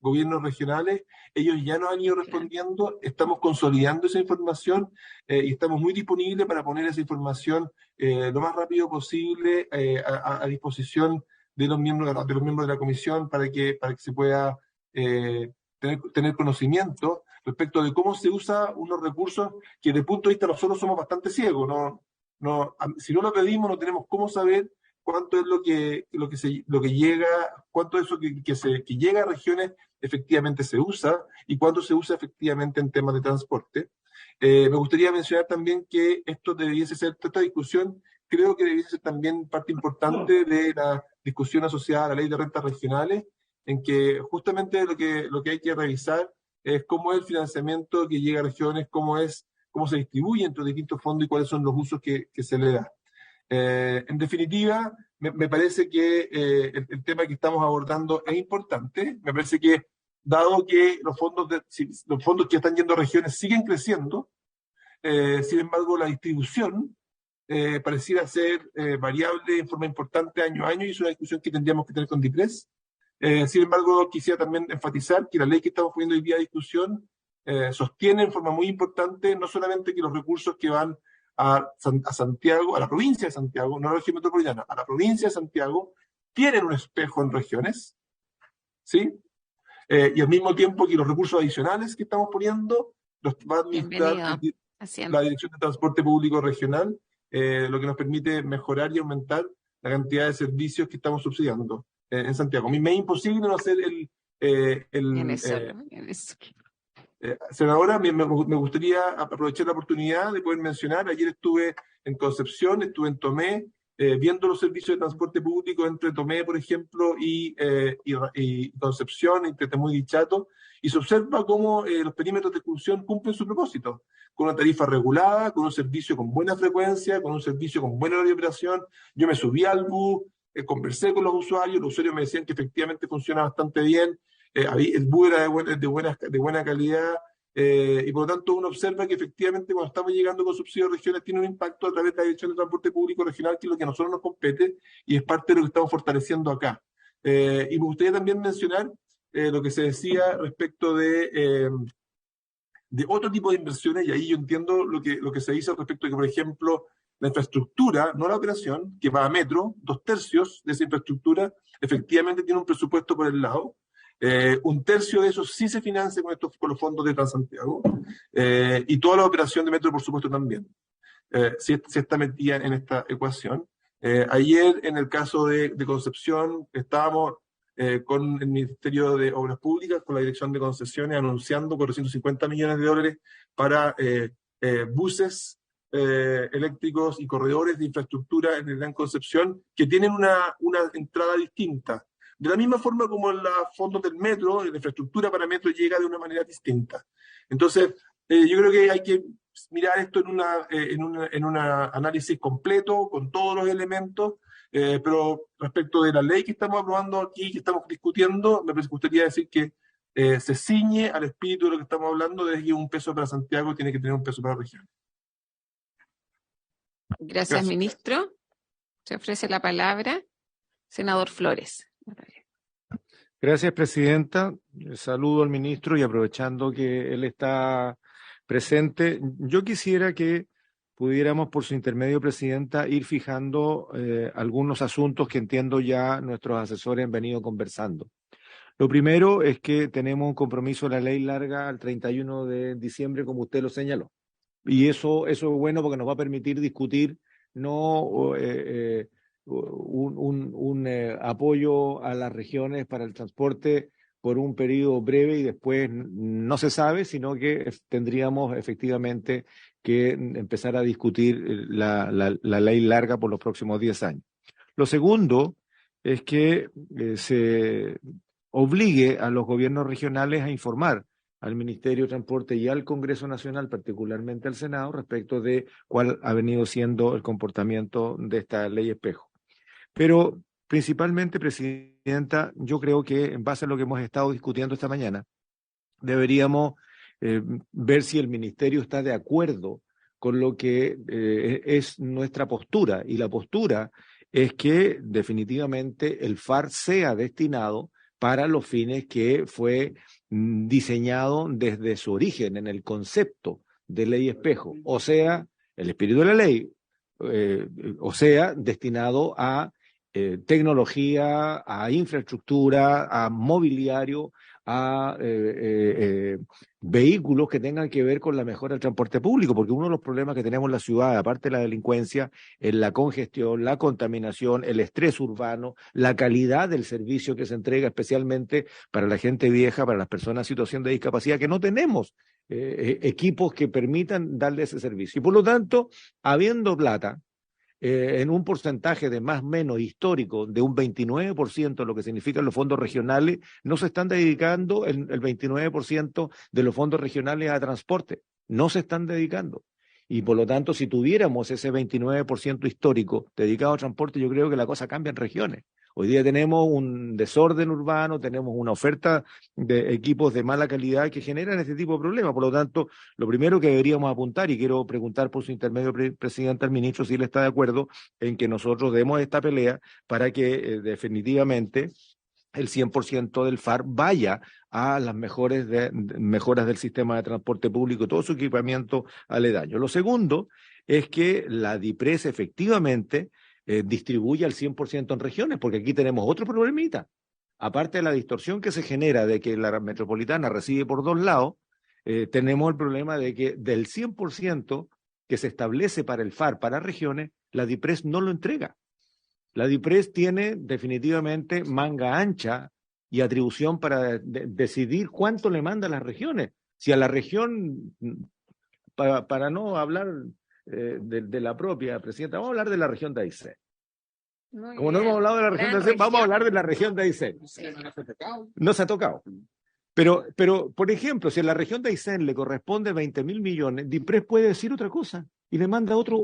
gobiernos regionales, ellos ya nos han ido respondiendo, estamos consolidando esa información y estamos muy disponibles para poner esa información lo más rápido posible a disposición de los miembros de la comisión para que se pueda tener conocimiento respecto de cómo se usa unos recursos que desde el punto de vista nosotros somos bastante ciegos. Si no lo pedimos, no tenemos cómo saber cuánto es lo que llega, cuánto de eso que llega a regiones efectivamente se usa y cuánto se usa efectivamente en temas de transporte. Me gustaría mencionar también que esto debiese ser, esta discusión creo que debiese ser también parte importante de la discusión asociada a la ley de rentas regionales, en que justamente lo que hay que revisar es cómo es el financiamiento que llega a regiones, cómo se distribuye entre los distintos fondos y cuáles son los usos que se le da. En definitiva, me parece que el tema que estamos abordando es importante. Me parece que, dado que los fondos que están yendo a regiones siguen creciendo, sin embargo, la distribución pareciera ser variable en forma importante año a año, y es una discusión que tendríamos que tener con DIPRES. Sin embargo, quisiera también enfatizar que la ley que estamos poniendo hoy día a discusión sostiene en forma muy importante no solamente que los recursos que van a Santiago, a la provincia de Santiago, no a la región metropolitana, a la provincia de Santiago, tienen un espejo en regiones, ¿sí? Y al mismo tiempo que los recursos adicionales que estamos poniendo los va a administrar la Dirección de Transporte Público Regional, lo que nos permite mejorar y aumentar la cantidad de servicios que estamos subsidiando en Santiago. A mí me es imposible no hacer senadora, me gustaría aprovechar la oportunidad de poder mencionar, ayer estuve en Concepción, estuve en Tomé, viendo los servicios de transporte público entre Tomé, por ejemplo, y Concepción, entre Temuco y Chato, y se observa cómo los perímetros de exclusión cumplen su propósito, con una tarifa regulada, con un servicio con buena frecuencia, con un servicio con buena hora de operación. Yo me subí al bus, conversé con los usuarios me decían que efectivamente funciona bastante bien, el bus era de buena calidad, y por lo tanto uno observa que efectivamente cuando estamos llegando con subsidios a regiones tiene un impacto a través de la Dirección de Transporte Público Regional, que es lo que a nosotros nos compete y es parte de lo que estamos fortaleciendo acá. Y me gustaría también mencionar lo que se decía respecto de otro tipo de inversiones, y ahí yo entiendo lo que se dice respecto de que, por ejemplo, la infraestructura, no la operación, que va a metro, 2/3 de esa infraestructura efectivamente tiene un presupuesto por el lado. 1/3 de eso sí se financia con los fondos de Transantiago, y toda la operación de metro, por supuesto, también. Si está metida en esta ecuación. Ayer, en el caso de Concepción, estábamos con el Ministerio de Obras Públicas, con la Dirección de Concesiones, anunciando $450 millones para buses eléctricos y corredores de infraestructura en el Gran Concepción, que tienen una entrada distinta. De la misma forma como en los fondos del metro, la infraestructura para metro llega de una manera distinta. Entonces, yo creo que hay que mirar esto en un análisis completo, con todos los elementos, pero respecto de la ley que estamos aprobando aquí, que estamos discutiendo, me gustaría decir que se ciñe al espíritu de lo que estamos hablando, de que un peso para Santiago tiene que tener un peso para la región. Gracias, ministro. Se ofrece la palabra. Senador Flores. Gracias, presidenta. Saludo al ministro y aprovechando que él está presente, yo quisiera que pudiéramos, por su intermedio, presidenta, ir fijando algunos asuntos que entiendo ya nuestros asesores han venido conversando. Lo primero es que tenemos un compromiso de la ley larga al 31 de diciembre, como usted lo señaló. Y eso es bueno porque nos va a permitir discutir no un apoyo a las regiones para el transporte por un periodo breve y después no se sabe, sino que tendríamos efectivamente que empezar a discutir la ley larga por los próximos 10 años. Lo segundo es que se obligue a los gobiernos regionales a informar al Ministerio de Transporte y al Congreso Nacional, particularmente al Senado, respecto de cuál ha venido siendo el comportamiento de esta ley espejo. Pero principalmente, Presidenta, yo creo que en base a lo que hemos estado discutiendo esta mañana, deberíamos ver si el Ministerio está de acuerdo con lo que es nuestra postura. Y la postura es que definitivamente el FAR sea destinado para los fines que fue diseñado desde su origen, en el concepto de ley espejo, o sea, el espíritu de la ley, o sea, destinado a tecnología, a infraestructura, a mobiliario, a vehículos que tengan que ver con la mejora del transporte público, porque uno de los problemas que tenemos en la ciudad, aparte de la delincuencia, es la congestión, la contaminación, el estrés urbano, la calidad del servicio que se entrega, especialmente para la gente vieja, para las personas en situación de discapacidad, que no tenemos equipos que permitan darle ese servicio. Y por lo tanto, habiendo plata, en un porcentaje de más o menos histórico de un 29%, lo que significan los fondos regionales, no se están dedicando el 29% de los fondos regionales a transporte, no se están dedicando. Y por lo tanto, si tuviéramos ese 29% histórico dedicado a transporte, yo creo que la cosa cambia en regiones. Hoy día tenemos un desorden urbano, tenemos una oferta de equipos de mala calidad que generan este tipo de problemas. Por lo tanto, lo primero que deberíamos apuntar, y quiero preguntar por su intermedio, Presidente, al ministro, si él está de acuerdo en que nosotros demos esta pelea para que definitivamente el 100% del FAR vaya a las mejoras del sistema de transporte público, todo su equipamiento aledaño. Lo segundo es que la DIPRES efectivamente distribuye al 100% en regiones, porque aquí tenemos otro problemita. Aparte de la distorsión que se genera de que la metropolitana recibe por dos lados, tenemos el problema de que del 100% que se establece para el FAR, para regiones, la DIPRES no lo entrega. La DIPRES tiene definitivamente manga ancha y atribución para decidir cuánto le manda a las regiones. Si a la región, para no hablar de la propia, Presidenta, vamos a hablar de la región de Aysén. Como no hemos hablado de la región de Aysén, vamos a hablar de la región de Aysén. No se ha tocado. Pero, por ejemplo, si a la región de Aysén le corresponde 20.000 millones, DIPRES puede decir otra cosa y le manda otro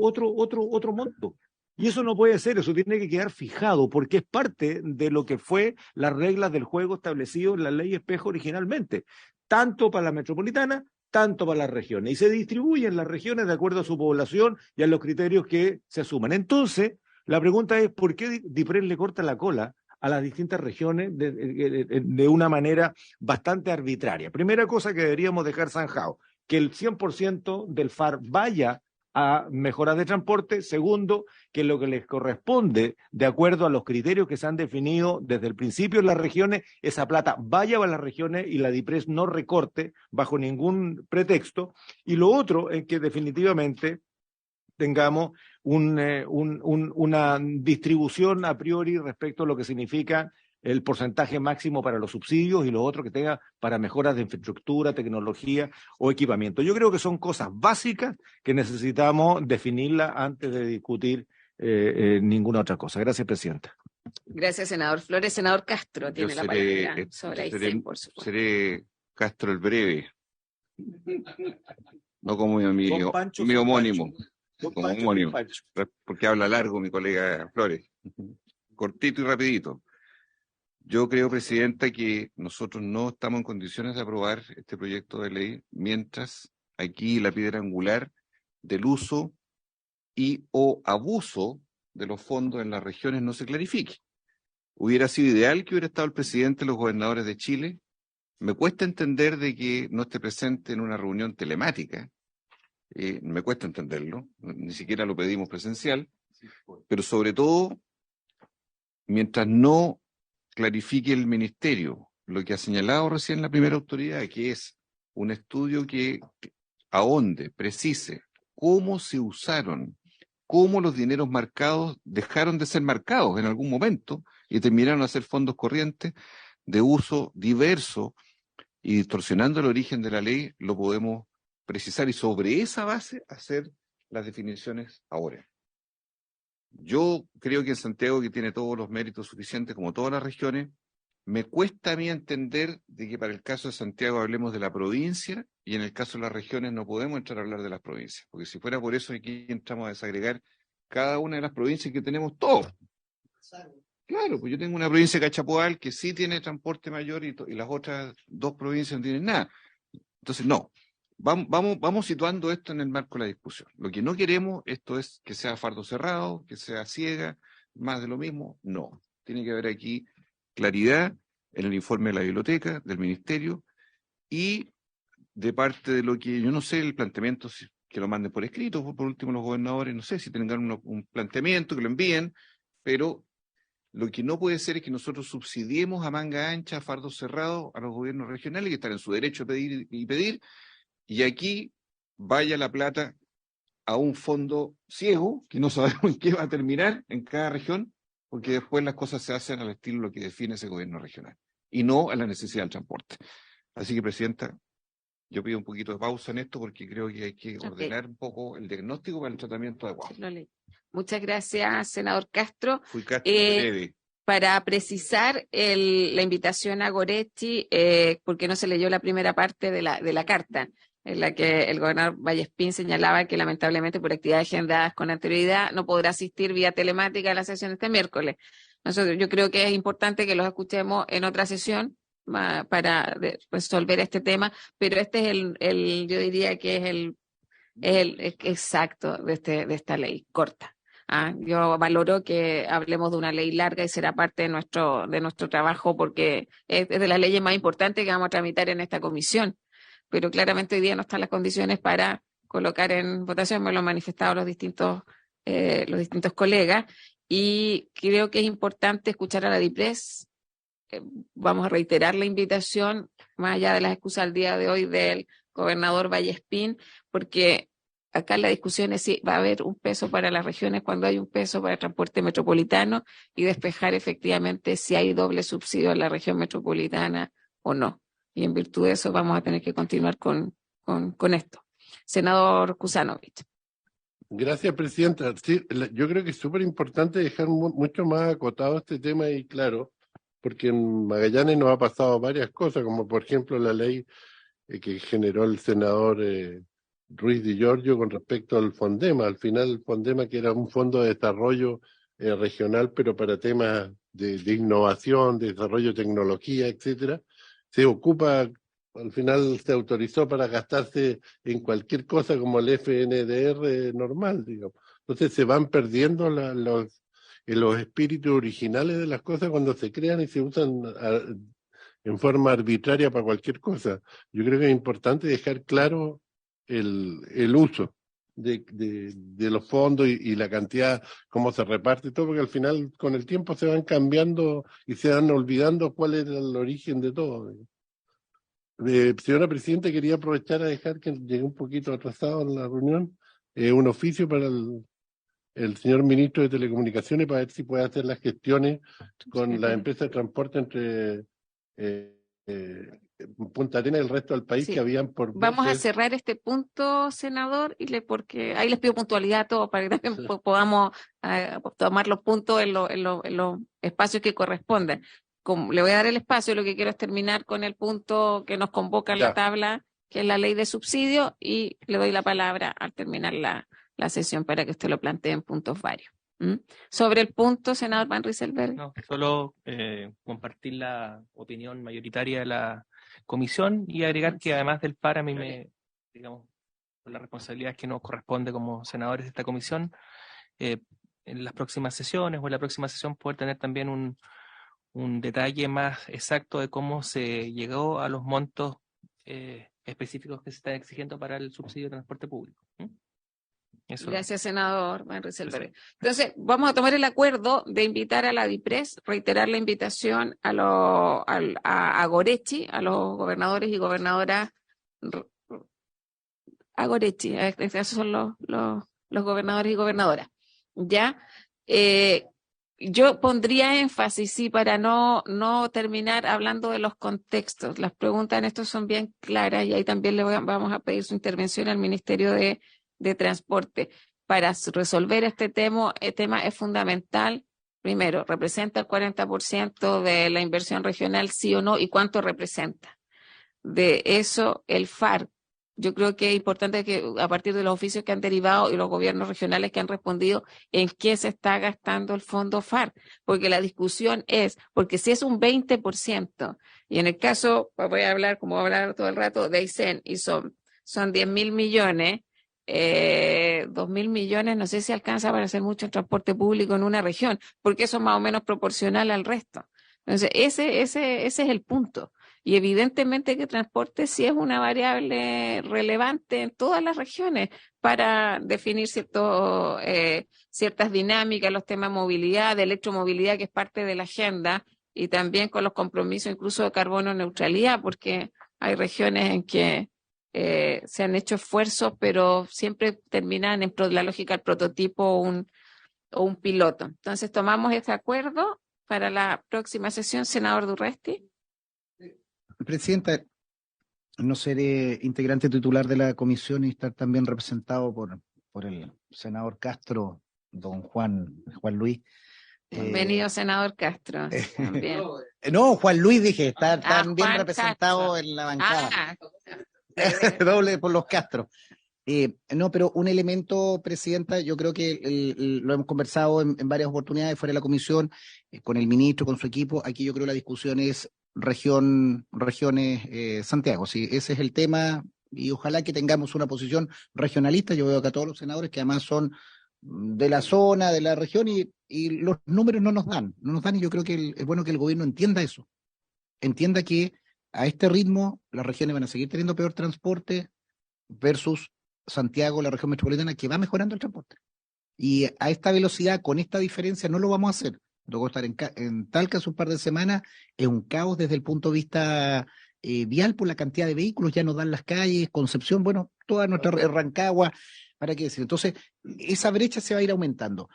monto. Y eso no puede ser, eso tiene que quedar fijado, porque es parte de lo que fue las reglas del juego establecido en la ley espejo originalmente, tanto para la metropolitana, tanto para las regiones, y se distribuyen las regiones de acuerdo a su población y a los criterios que se asuman. Entonces, la pregunta es, ¿por qué DIPRES le corta la cola a las distintas regiones de una manera bastante arbitraria? Primera cosa que deberíamos dejar zanjado, que el 100% del FAR vaya a mejoras de transporte. Segundo, que lo que les corresponde, de acuerdo a los criterios que se han definido desde el principio en las regiones, esa plata vaya a las regiones y la DIPRES no recorte bajo ningún pretexto. Y lo otro es que definitivamente tengamos una distribución a priori respecto a lo que significa el porcentaje máximo para los subsidios y lo otro que tenga para mejoras de infraestructura, tecnología o equipamiento. Yo creo que son cosas básicas que necesitamos definirlas antes de discutir ninguna otra cosa. Gracias, Presidenta. Gracias, senador Flores. Senador Castro tiene la palabra sobre Aysén, por supuesto. Seré Castro el breve, no como mi homónimo, como homónimo, porque habla largo mi colega Flores, cortito y rapidito. Yo creo, Presidenta, que nosotros no estamos en condiciones de aprobar este proyecto de ley mientras aquí la piedra angular del uso y o abuso de los fondos en las regiones no se clarifique. Hubiera sido ideal que hubiera estado el presidente y los gobernadores de Chile. Me cuesta entender de que no esté presente en una reunión telemática. Me cuesta entenderlo, ni siquiera lo pedimos presencial, pero sobre todo, mientras no clarifique el ministerio lo que ha señalado recién la primera autoridad, que es un estudio que ahonde, precise cómo se usaron, cómo los dineros marcados dejaron de ser marcados en algún momento y terminaron a ser fondos corrientes de uso diverso y distorsionando el origen de la ley, lo podemos precisar y sobre esa base hacer las definiciones ahora. Yo creo que en Santiago, que tiene todos los méritos suficientes, como todas las regiones, me cuesta a mí entender de que para el caso de Santiago hablemos de la provincia y en el caso de las regiones no podemos entrar a hablar de las provincias, porque si fuera por eso aquí entramos a desagregar cada una de las provincias que tenemos todos. Claro, pues yo tengo una provincia de Cachapoal que sí tiene transporte mayor y las otras dos provincias no tienen nada. Entonces, no. Vamos situando esto en el marco de la discusión. Lo que no queremos, esto es que sea fardo cerrado, que sea ciega, más de lo mismo. No. Tiene que haber aquí claridad en el informe de la biblioteca, del ministerio, y de parte de lo que, yo no sé, el planteamiento, que lo manden por escrito, por último los gobernadores, no sé si tengan un planteamiento, que lo envíen, pero lo que no puede ser es que nosotros subsidiemos a manga ancha, a fardo cerrado, a los gobiernos regionales, que están en su derecho a pedir, y aquí vaya la plata a un fondo ciego, que no sabemos en qué va a terminar en cada región, porque después las cosas se hacen al estilo de lo que define ese gobierno regional, y no a la necesidad del transporte. Así que, Presidenta, yo pido un poquito de pausa en esto, porque creo que hay que ordenar un poco el diagnóstico para el tratamiento adecuado. Muchas gracias, senador Castro. Fui Castro, para precisar la invitación a Goretti, porque no se leyó la primera parte de la carta, en la que el gobernador Vallespín señalaba que lamentablemente por actividades agendadas con anterioridad no podrá asistir vía telemática a la sesión este miércoles. Yo creo que es importante que los escuchemos en otra sesión para resolver este tema, pero este es yo diría que es el exacto de esta ley corta. Yo valoro que hablemos de una ley larga y será parte de nuestro trabajo, porque es de las leyes más importantes que vamos a tramitar en esta comisión, pero claramente hoy día no están las condiciones para colocar en votación, me lo han manifestado los distintos colegas, y creo que es importante escuchar a la DIPRES. Vamos a reiterar la invitación, más allá de las excusas al día de hoy del gobernador Vallespín, porque acá la discusión es si va a haber un peso para las regiones cuando hay un peso para el transporte metropolitano, y despejar efectivamente si hay doble subsidio en la región metropolitana o no. Y en virtud de eso vamos a tener que continuar con esto. Senador Kusanovich. Gracias, Presidenta. Sí, yo creo que es súper importante dejar mucho más acotado este tema y claro, porque en Magallanes nos ha pasado varias cosas, como por ejemplo la ley que generó el senador Ruiz Di Giorgio con respecto al Fondema. Al final el Fondema, que era un fondo de desarrollo regional, pero para temas de innovación, de desarrollo de tecnología, etcétera, se ocupa, al final se autorizó para gastarse en cualquier cosa como el FNDR normal, digamos. Entonces se van perdiendo los espíritus originales de las cosas cuando se crean y se usan en forma arbitraria para cualquier cosa. Yo creo que es importante dejar claro el uso de los fondos y la cantidad, cómo se reparte y todo, porque al final con el tiempo se van cambiando y se van olvidando cuál era el origen de todo. Señora Presidenta, quería aprovechar a dejar que llegué un poquito atrasado en la reunión, un oficio para el señor ministro de Telecomunicaciones para ver si puede hacer las gestiones con la empresa de transporte entre Punta Arenas y el resto del país, sí, que habían por veces... Vamos a cerrar este punto, senador, porque ahí les pido puntualidad a todos para que también podamos tomar los puntos en los espacios que correspondan. Le voy a dar el espacio, lo que quiero es terminar con el punto que nos convoca en la tabla, que es la ley de subsidio, y le doy la palabra al terminar la sesión para que usted lo plantee en puntos varios. Sobre el punto, senador Van Rieselberg. No, solo compartir la opinión mayoritaria de la comisión y agregar que además del FAR, a mí digamos, por las responsabilidades que nos corresponde como senadores de esta comisión, en las próximas sesiones o en la próxima sesión poder tener también un detalle más exacto de cómo se llegó a los montos específicos que se están exigiendo para el subsidio de transporte público. Eso. Gracias, senador Van Rieselberg. Entonces, vamos a tomar el acuerdo de invitar a la DIPRES, reiterar la invitación a Goretti, a los gobernadores y gobernadoras, a Goretti, esos son los gobernadores y gobernadoras. ¿Ya? Yo pondría énfasis, sí, para no terminar hablando de los contextos. Las preguntas en esto son bien claras y ahí también vamos a pedir su intervención al Ministerio de Transporte. para resolver este tema es fundamental. Primero, ¿representa el 40% de la inversión regional, sí o no? ¿Y cuánto representa? De eso, el FAR. Yo creo que es importante que a partir de los oficios que han derivado y los gobiernos regionales que han respondido, en qué se está gastando el fondo FAR. Porque la discusión es, porque si es un 20%, y en el caso, voy a hablar, como voy a hablar todo el rato, de Aysén, y son 10.000 millones, 2.000 millones, no sé si alcanza para hacer mucho transporte público en una región, porque eso es más o menos proporcional al resto. Entonces, ese es el punto. Y evidentemente que transporte sí es una variable relevante en todas las regiones para definir ciertas dinámicas, los temas de movilidad, de electromovilidad, que es parte de la agenda, y también con los compromisos incluso de carbono neutralidad, porque hay regiones en que se han hecho esfuerzos, pero siempre terminan en la lógica del prototipo o un piloto. Entonces, tomamos este acuerdo para la próxima sesión, senador Durresti. Presidenta, no seré integrante titular de la comisión y estar también representado por el senador Castro, don Juan Luis. Bienvenido, senador Castro. También. No, Juan Luis, dije, está tan bien Juan representado Castro en la bancada. Doble por los Castro. No, pero un elemento, Presidenta, yo creo que lo hemos conversado en varias oportunidades fuera de la comisión, con el ministro, con su equipo. Aquí yo creo que la discusión es regiones Santiago. Sí, ese es el tema y ojalá que tengamos una posición regionalista. Yo veo acá a todos los senadores que además son de la zona, de la región y los números no nos dan y yo creo que es bueno que el gobierno entienda eso, entienda que a este ritmo las regiones van a seguir teniendo peor transporte versus Santiago, la región metropolitana, que va mejorando el transporte. Y a esta velocidad, con esta diferencia, no lo vamos a hacer. Luego estar en Talca hace un par de semanas, es un caos desde el punto de vista vial por la cantidad de vehículos, ya nos dan las calles, Concepción, bueno, toda nuestra Rancagua, ¿para qué decir? Entonces, esa brecha se va a ir aumentando.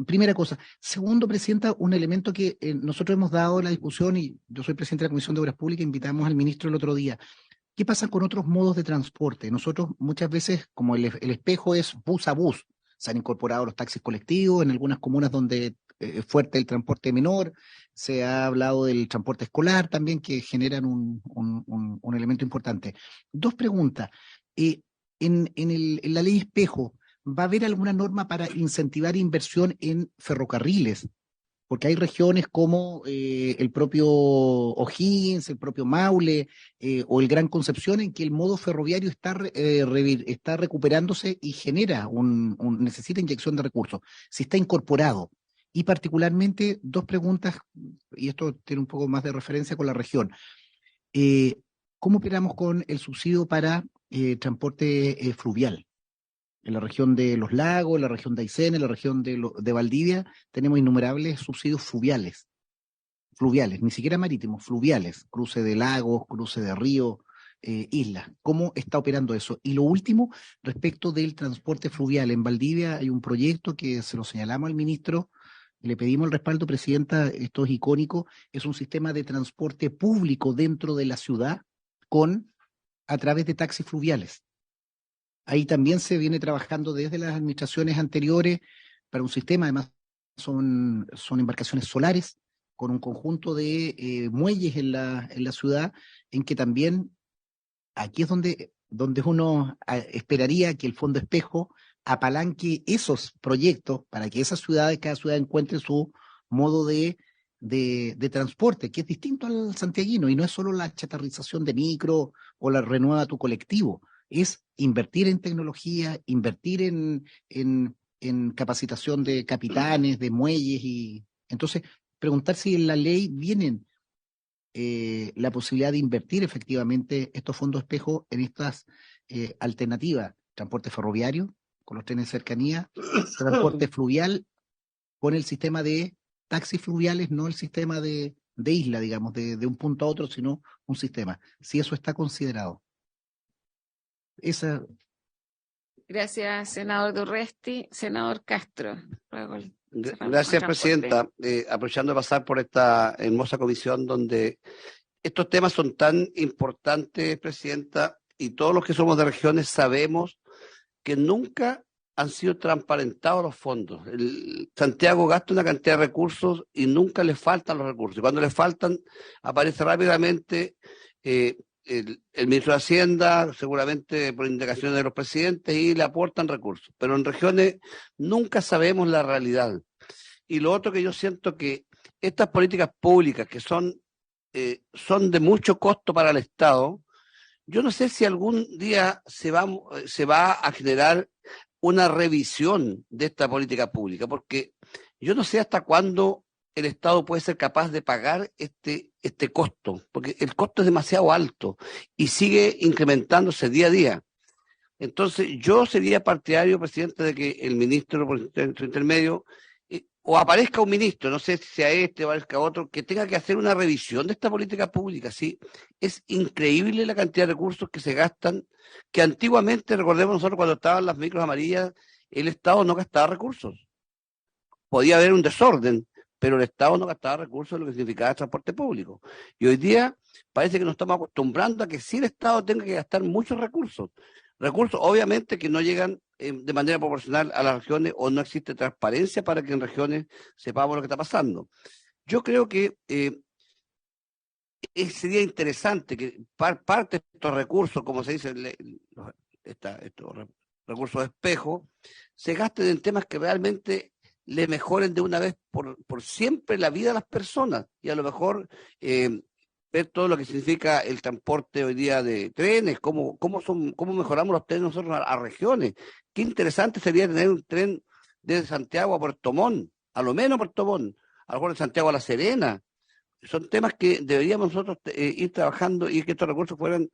Primera cosa. Segundo, Presidenta, un elemento que nosotros hemos dado en la discusión, y yo soy presidente de la Comisión de Obras Públicas, invitamos al ministro el otro día. ¿Qué pasa con otros modos de transporte? Nosotros muchas veces, como el espejo es bus a bus, se han incorporado los taxis colectivos en algunas comunas donde es fuerte el transporte menor, se ha hablado del transporte escolar también, que generan un elemento importante. Dos preguntas. En la ley espejo, ¿va a haber alguna norma para incentivar inversión en ferrocarriles? Porque hay regiones como el propio O'Higgins, el propio Maule o el Gran Concepción en que el modo ferroviario está recuperándose y genera necesita inyección de recursos, si está incorporado. Y particularmente dos preguntas, y esto tiene un poco más de referencia con la región. ¿Cómo operamos con el subsidio para transporte fluvial? En la región de Los Lagos, en la región de Aysén, en la región de Valdivia, tenemos innumerables subsidios fluviales, ni siquiera marítimos, fluviales, cruce de lagos, cruce de ríos, islas. ¿Cómo está operando eso? Y lo último, respecto del transporte fluvial. En Valdivia hay un proyecto que se lo señalamos al ministro, le pedimos el respaldo, Presidenta, esto es icónico, es un sistema de transporte público dentro de la ciudad a través de taxis fluviales. Ahí también se viene trabajando desde las administraciones anteriores para un sistema, además son embarcaciones solares con un conjunto de muelles en la ciudad, en que también aquí es donde uno esperaría que el Fondo Espejo apalanque esos proyectos para que cada ciudad encuentre su modo de transporte, que es distinto al santiaguino, y no es solo la chatarrización de micro o la renueva tu colectivo, es invertir en tecnología, invertir en capacitación de capitanes, de muelles, y entonces preguntar si en la ley vienen la posibilidad de invertir efectivamente estos fondos espejo en estas alternativas, transporte ferroviario, con los trenes de cercanía, transporte fluvial, con el sistema de taxis fluviales, no el sistema de isla, digamos, de un punto a otro, sino un sistema, si eso está considerado. Gracias, senador Durresti. Senador Castro. Gracias, Presidenta. Aprovechando de pasar por esta hermosa comisión donde estos temas son tan importantes, Presidenta, y todos los que somos de regiones sabemos que nunca han sido transparentados los fondos. Santiago gasta una cantidad de recursos y nunca le faltan los recursos. Y cuando le faltan, aparece rápidamente el ministro de Hacienda, seguramente por indicaciones de los presidentes, y le aportan recursos. Pero en regiones nunca sabemos la realidad. Y lo otro que yo siento que estas políticas públicas que son de mucho costo para el Estado, yo no sé si algún día se va a generar una revisión de esta política pública, porque yo no sé hasta cuándo el Estado puede ser capaz de pagar este costo, porque el costo es demasiado alto y sigue incrementándose día a día. Entonces, yo sería partidario, presidente, de que el ministro por su intermedio, o aparezca un ministro, no sé si sea este o aparezca otro, que tenga que hacer una revisión de esta política pública. Sí, es increíble la cantidad de recursos que se gastan, que antiguamente, recordemos nosotros cuando estaban las micros amarillas, el Estado no gastaba recursos. Podía haber un desorden, pero el Estado no gastaba recursos en lo que significaba el transporte público. Y hoy día parece que nos estamos acostumbrando a que sí el Estado tenga que gastar muchos recursos. Recursos obviamente que no llegan de manera proporcional a las regiones, o no existe transparencia para que en regiones sepamos lo que está pasando. Yo creo que sería interesante que parte de estos recursos, como se dice, estos recursos de espejo, se gasten en temas que realmente le mejoren de una vez por siempre la vida a las personas, y a lo mejor ver todo lo que significa el transporte hoy día de trenes, cómo mejoramos los trenes nosotros a regiones. Qué interesante sería tener un tren desde Santiago a Puerto Montt, a lo menos a Puerto Montt, a lo mejor de Santiago a La Serena. Son temas que deberíamos nosotros ir trabajando, y que estos recursos fueran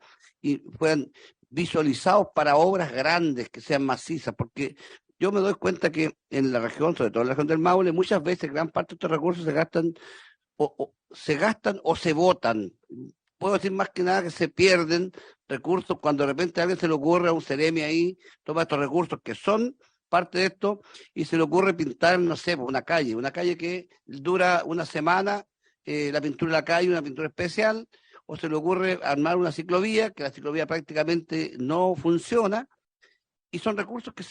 visualizados para obras grandes, que sean macizas, porque yo me doy cuenta que en la región, sobre todo en la región del Maule, muchas veces gran parte de estos recursos se gastan o se botan. Puedo decir más que nada que se pierden recursos cuando de repente a alguien se le ocurre, a un Ceremi ahí, toma estos recursos que son parte de esto y se le ocurre pintar, no sé, una calle que dura una semana, la pintura de la calle, una pintura especial, o se le ocurre armar una ciclovía, que la ciclovía prácticamente no funciona, y son recursos que se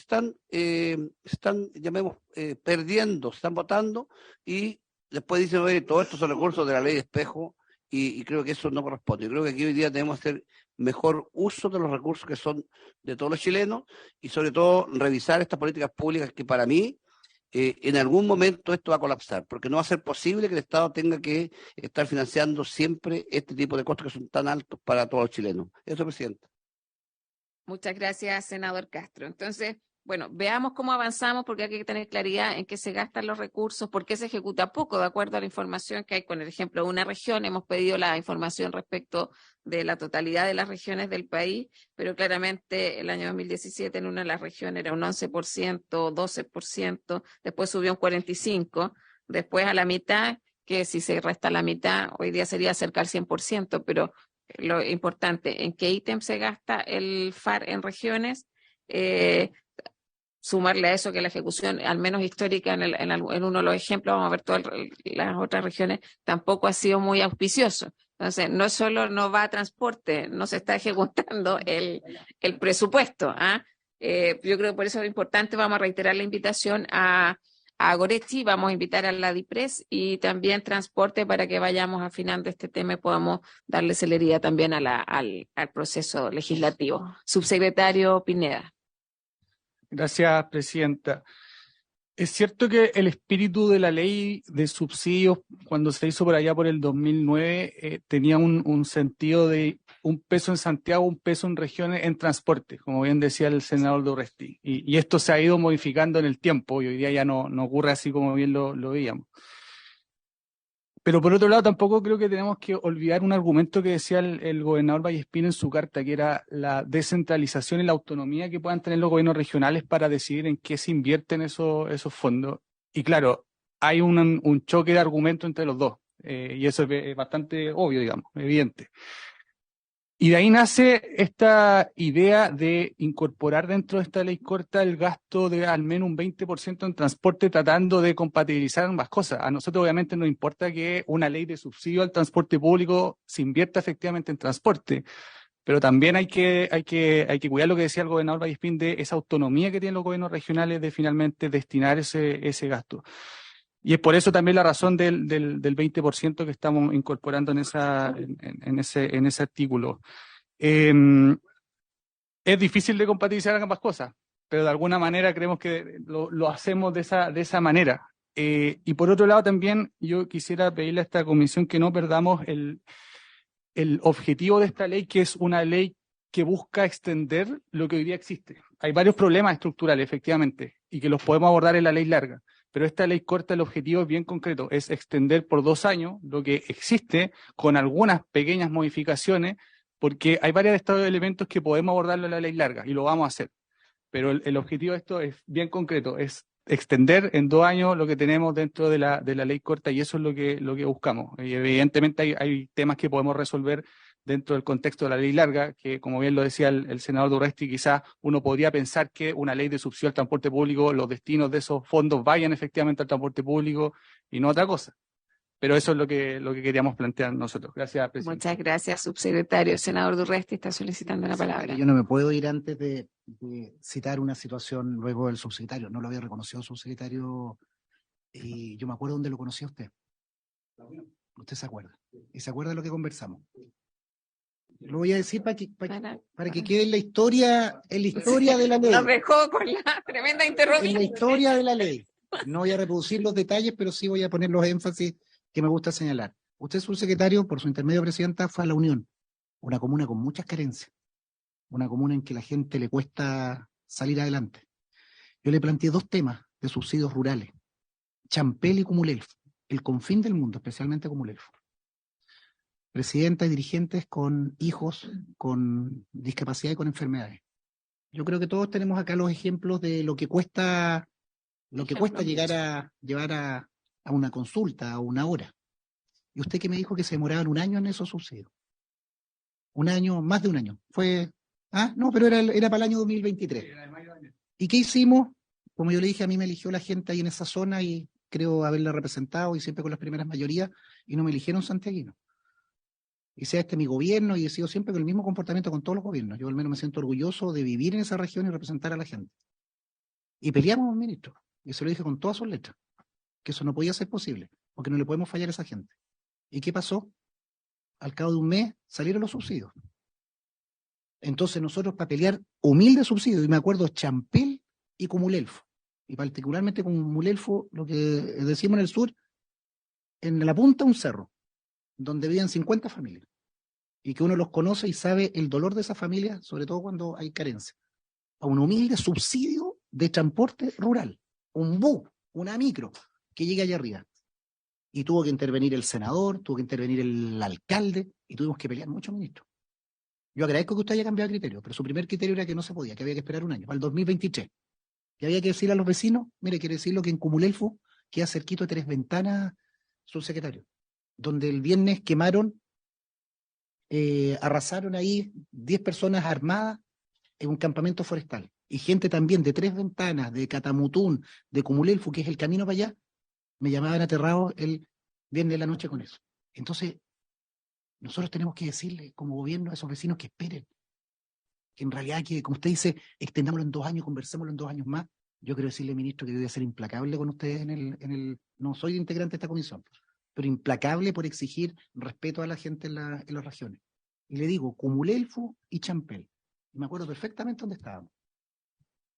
están llamemos, perdiendo, se están botando, y después dicen, oye, todos estos son recursos de la ley de espejo, y creo que eso no corresponde. Yo creo que aquí hoy día tenemos que hacer mejor uso de los recursos que son de todos los chilenos, y sobre todo revisar estas políticas públicas que para mí en algún momento esto va a colapsar, porque no va a ser posible que el Estado tenga que estar financiando siempre este tipo de costos que son tan altos para todos los chilenos. Eso, presidente. Muchas gracias, senador Castro. Entonces, bueno, veamos cómo avanzamos, porque hay que tener claridad en qué se gastan los recursos, por qué se ejecuta poco, de acuerdo a la información que hay. Con el ejemplo de una región, hemos pedido la información respecto de la totalidad de las regiones del país, pero claramente el año 2017 en una de las regiones era un 11%, 12%, después subió un 45%, después a la mitad, que si se resta la mitad, hoy día sería cerca al 100%, pero lo importante, en qué ítem se gasta el FAR en regiones, sumarle a eso que la ejecución, al menos histórica, en uno de los ejemplos, vamos a ver todas las otras regiones, tampoco ha sido muy auspicioso. Entonces, no solo no va a transporte, no se está ejecutando el presupuesto. Yo creo que por eso es importante, vamos a reiterar la invitación a Goretti, vamos a invitar a la DIPRES y también transporte para que vayamos afinando este tema y podamos darle celeridad también al proceso legislativo. Subsecretario Pineda. Gracias, presidenta. Es cierto que el espíritu de la ley de subsidios, cuando se hizo por allá por el 2009, tenía un sentido de un peso en Santiago, un peso en regiones en transporte, como bien decía el senador Durresti. Y esto se ha ido modificando en el tiempo y hoy día ya no ocurre así como bien lo veíamos. Pero por otro lado, tampoco creo que tenemos que olvidar un argumento que decía el gobernador Vallespín en su carta, que era la descentralización y la autonomía que puedan tener los gobiernos regionales para decidir en qué se invierten esos fondos. Y claro, hay un choque de argumentos entre los dos, y eso es bastante obvio, digamos, evidente. Y de ahí nace esta idea de incorporar dentro de esta ley corta el gasto de al menos un 20% en transporte, tratando de compatibilizar ambas cosas. A nosotros obviamente nos importa que una ley de subsidio al transporte público se invierta efectivamente en transporte, Pero también hay que cuidar lo que decía el gobernador Vallespín de esa autonomía que tienen los gobiernos regionales de finalmente destinar ese gasto. Y es por eso también la razón del 20% que estamos incorporando en ese artículo. Es difícil de compatibilizar ambas cosas, pero de alguna manera creemos que lo hacemos de esa manera. Y por otro lado también yo quisiera pedirle a esta comisión que no perdamos el objetivo de esta ley, que es una ley que busca extender lo que hoy día existe. Hay varios problemas estructurales, efectivamente, y que los podemos abordar en la ley larga, pero esta ley corta, el objetivo es bien concreto, es extender por 2 años lo que existe con algunas pequeñas modificaciones, porque hay varios de estos elementos que podemos abordarlo en la ley larga, y lo vamos a hacer. Pero el objetivo de esto es bien concreto, es extender en 2 años lo que tenemos dentro de la ley corta, y eso es lo que buscamos. Y evidentemente hay temas que podemos resolver dentro del contexto de la ley larga, que como bien lo decía el senador Durresti, quizás uno podría pensar que una ley de subsidio al transporte público, los destinos de esos fondos vayan efectivamente al transporte público y no otra cosa. Pero eso es lo que queríamos plantear nosotros. Gracias, presidente. Muchas gracias, subsecretario. El senador Durresti está solicitando la palabra. Yo no me puedo ir antes de citar una situación luego del subsecretario. No lo había reconocido, subsecretario, y yo me acuerdo dónde lo conocí a usted. Usted se acuerda. Y se acuerda de lo que conversamos. Lo voy a decir para que quede en la historia de la ley. Nos dejó con la tremenda interrogante. En la historia de la ley. No voy a reproducir los detalles, pero sí voy a poner los énfasis que me gusta señalar. Usted, subsecretario, por su intermedio, presidenta, fue a La Unión, una comuna con muchas carencias, una comuna en que la gente le cuesta salir adelante. Yo le planteé 2 temas de subsidios rurales, Champel y Comulelfo, el confín del mundo, especialmente Comulelfo. Presidentas y dirigentes con hijos con discapacidad y con enfermedades. Yo creo que todos tenemos acá los ejemplos de lo que cuesta llevar a una consulta, a una hora. ¿Y usted que me dijo que se demoraban 1 año en esos subsidios? 1 año, más de 1 año. No, pero era para el año 2023. ¿Y qué hicimos? Como yo le dije, a mí me eligió la gente ahí en esa zona y creo haberla representado y siempre con las primeras mayorías, y no me eligieron santiaguino. Y sea este mi gobierno, y he sido siempre con el mismo comportamiento con todos los gobiernos. Yo al menos me siento orgulloso de vivir en esa región y representar a la gente. Y peleamos, ministro, y se lo dije con todas sus letras, que eso no podía ser posible, porque no le podemos fallar a esa gente. ¿Y qué pasó? Al cabo de 1 mes salieron los subsidios. Entonces nosotros, para pelear humildes subsidios, y me acuerdo Champel y Comulelfo, y particularmente con Comulelfo, lo que decimos en el sur, en la punta un cerro, donde viven 50 familias, y que uno los conoce y sabe el dolor de esas familias, sobre todo cuando hay carencia. A un humilde subsidio de transporte rural, un bus, una micro, que llegue allá arriba. Y tuvo que intervenir el senador, tuvo que intervenir el alcalde, y tuvimos que pelear mucho, ministro. Yo agradezco que usted haya cambiado de criterio, pero su primer criterio era que no se podía, que había que esperar 1 año, para el 2023. Y había que decirle a los vecinos, mire, quiere decirlo que en Comulelfo queda cerquito de 3 Ventanas, subsecretario, donde el viernes quemaron, arrasaron ahí 10 personas armadas en un campamento forestal. Y gente también de 3 Ventanas, de Catamutún, de Comulelfo, que es el camino para allá, me llamaban aterrados el viernes de la noche con eso. Entonces, nosotros tenemos que decirle como gobierno a esos vecinos que esperen. Que en realidad, que como usted dice, extendámoslo en 2 años, conversémoslo en 2 años más. Yo quiero decirle, ministro, que voy a ser implacable con ustedes no soy integrante de esta comisión, pero implacable por exigir respeto a la gente en las regiones. Y le digo, Comulelfo y Champel. Y me acuerdo perfectamente dónde estábamos.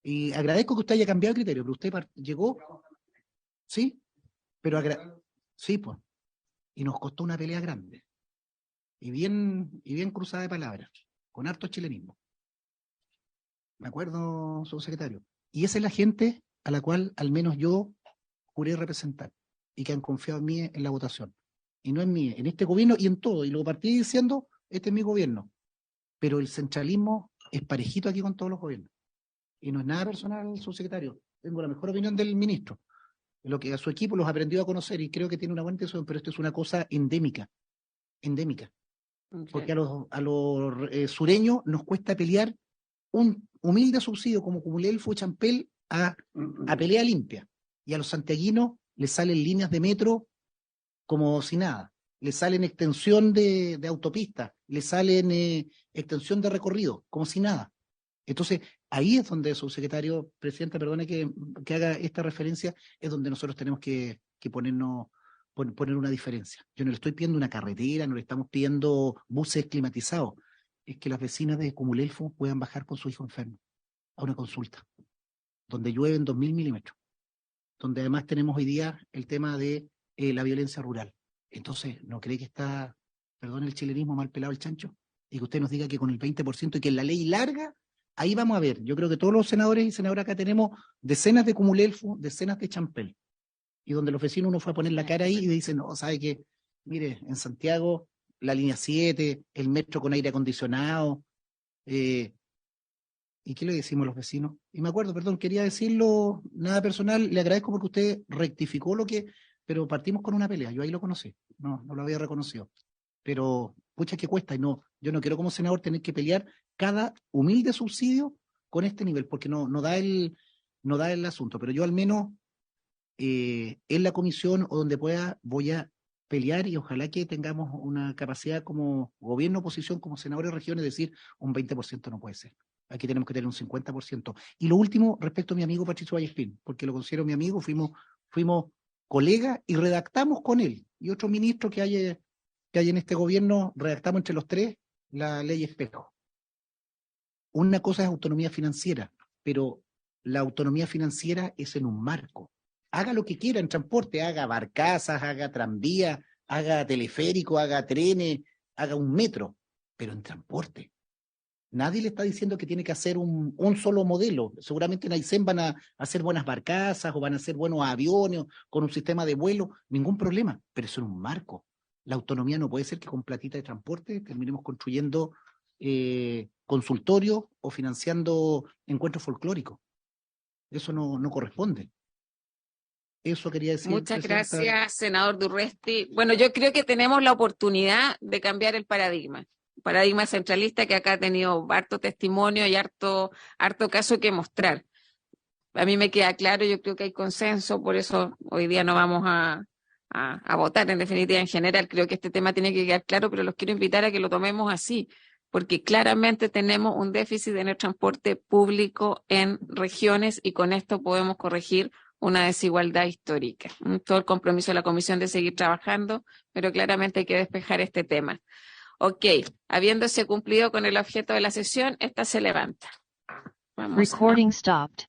Y agradezco que usted haya cambiado de criterio, pero usted llegó, sí, pero sí, pues. Y nos costó una pelea grande. Y bien cruzada de palabras, con harto chilenismo. Me acuerdo, subsecretario. Y esa es la gente a la cual al menos yo juré representar y que han confiado en mí en la votación. Y no en mí, en este gobierno y en todo. Y lo partí diciendo, este es mi gobierno. Pero el centralismo es parejito aquí con todos los gobiernos. Y no es nada personal, subsecretario. Tengo la mejor opinión del ministro. Lo que a su equipo los aprendió a conocer y creo que tiene una buena intención, pero esto es una cosa endémica. Endémica. Okay. Porque a los sureños nos cuesta pelear un humilde subsidio como Comulelfo y Champel a pelea limpia. Y a los santiaguinos les salen líneas de metro como si nada. le salen extensión de autopista, le salen extensión de recorrido, como si nada. Entonces, ahí es donde, subsecretario, presidenta, perdone que haga esta referencia, es donde nosotros tenemos que poner una diferencia. Yo no le estoy pidiendo una carretera, no le estamos pidiendo buses climatizados, es que las vecinas de Cumulelfo puedan bajar con su hijo enfermo a una consulta, donde llueven 2.000 milímetros, donde además tenemos hoy día el tema de la violencia rural. Entonces, ¿no cree que está, perdón el chilenismo, mal pelado el chancho? Y que usted nos diga que con el 20% y que en la ley larga, ahí vamos a ver. Yo creo que todos los senadores y senadoras acá tenemos decenas de Cumulelfo, decenas de Champel, y donde los vecinos uno fue a poner la cara ahí y dicen, no, ¿sabe qué? Mire, en Santiago, la línea 7, el metro con aire acondicionado, ¿y qué le decimos a los vecinos? Y me acuerdo, perdón, quería decirlo, nada personal, le agradezco porque usted rectificó pero partimos con una pelea, yo ahí lo conocí, no lo había reconocido. Pero, pucha, que cuesta, y no, yo no quiero como senador tener que pelear cada humilde subsidio con este nivel, porque no da el asunto, pero yo al menos en la comisión o donde pueda voy a pelear y ojalá que tengamos una capacidad como gobierno, oposición, como senadores de regiones, decir un 20% no puede ser. Aquí tenemos que tener un 50%. Y lo último, respecto a mi amigo Patricio Vallespín, porque lo considero mi amigo, fuimos colegas y redactamos con él y otros ministros que hay en este gobierno, redactamos entre los tres la ley espejo. Una cosa es autonomía financiera, pero la autonomía financiera es en un marco. Haga lo que quiera en transporte, haga barcazas, haga tranvía, haga teleférico, haga trenes, haga un metro, pero en transporte. Nadie le está diciendo que tiene que hacer un solo modelo. Seguramente en Aysén van a hacer buenas barcazas o van a hacer buenos aviones con un sistema de vuelo, ningún problema, pero eso es un marco. La autonomía no puede ser que con platita de transporte terminemos construyendo consultorios o financiando encuentros folclóricos. Eso no corresponde. Eso quería decir. Muchas presidenta. gracias, senador Durresti. Bueno, yo creo que tenemos la oportunidad de cambiar el paradigma centralista que acá ha tenido harto testimonio y harto caso que mostrar. A mí me queda claro, yo creo que hay consenso, por eso hoy día no vamos a votar en definitiva en general. Creo que este tema tiene que quedar claro, pero los quiero invitar a que lo tomemos así, porque claramente tenemos un déficit en el transporte público en regiones y con esto podemos corregir una desigualdad histórica. Todo el compromiso de la Comisión de seguir trabajando, pero claramente hay que despejar este tema. Ok, habiéndose cumplido con el objeto de la sesión, esta se levanta. Vamos. Recording stopped.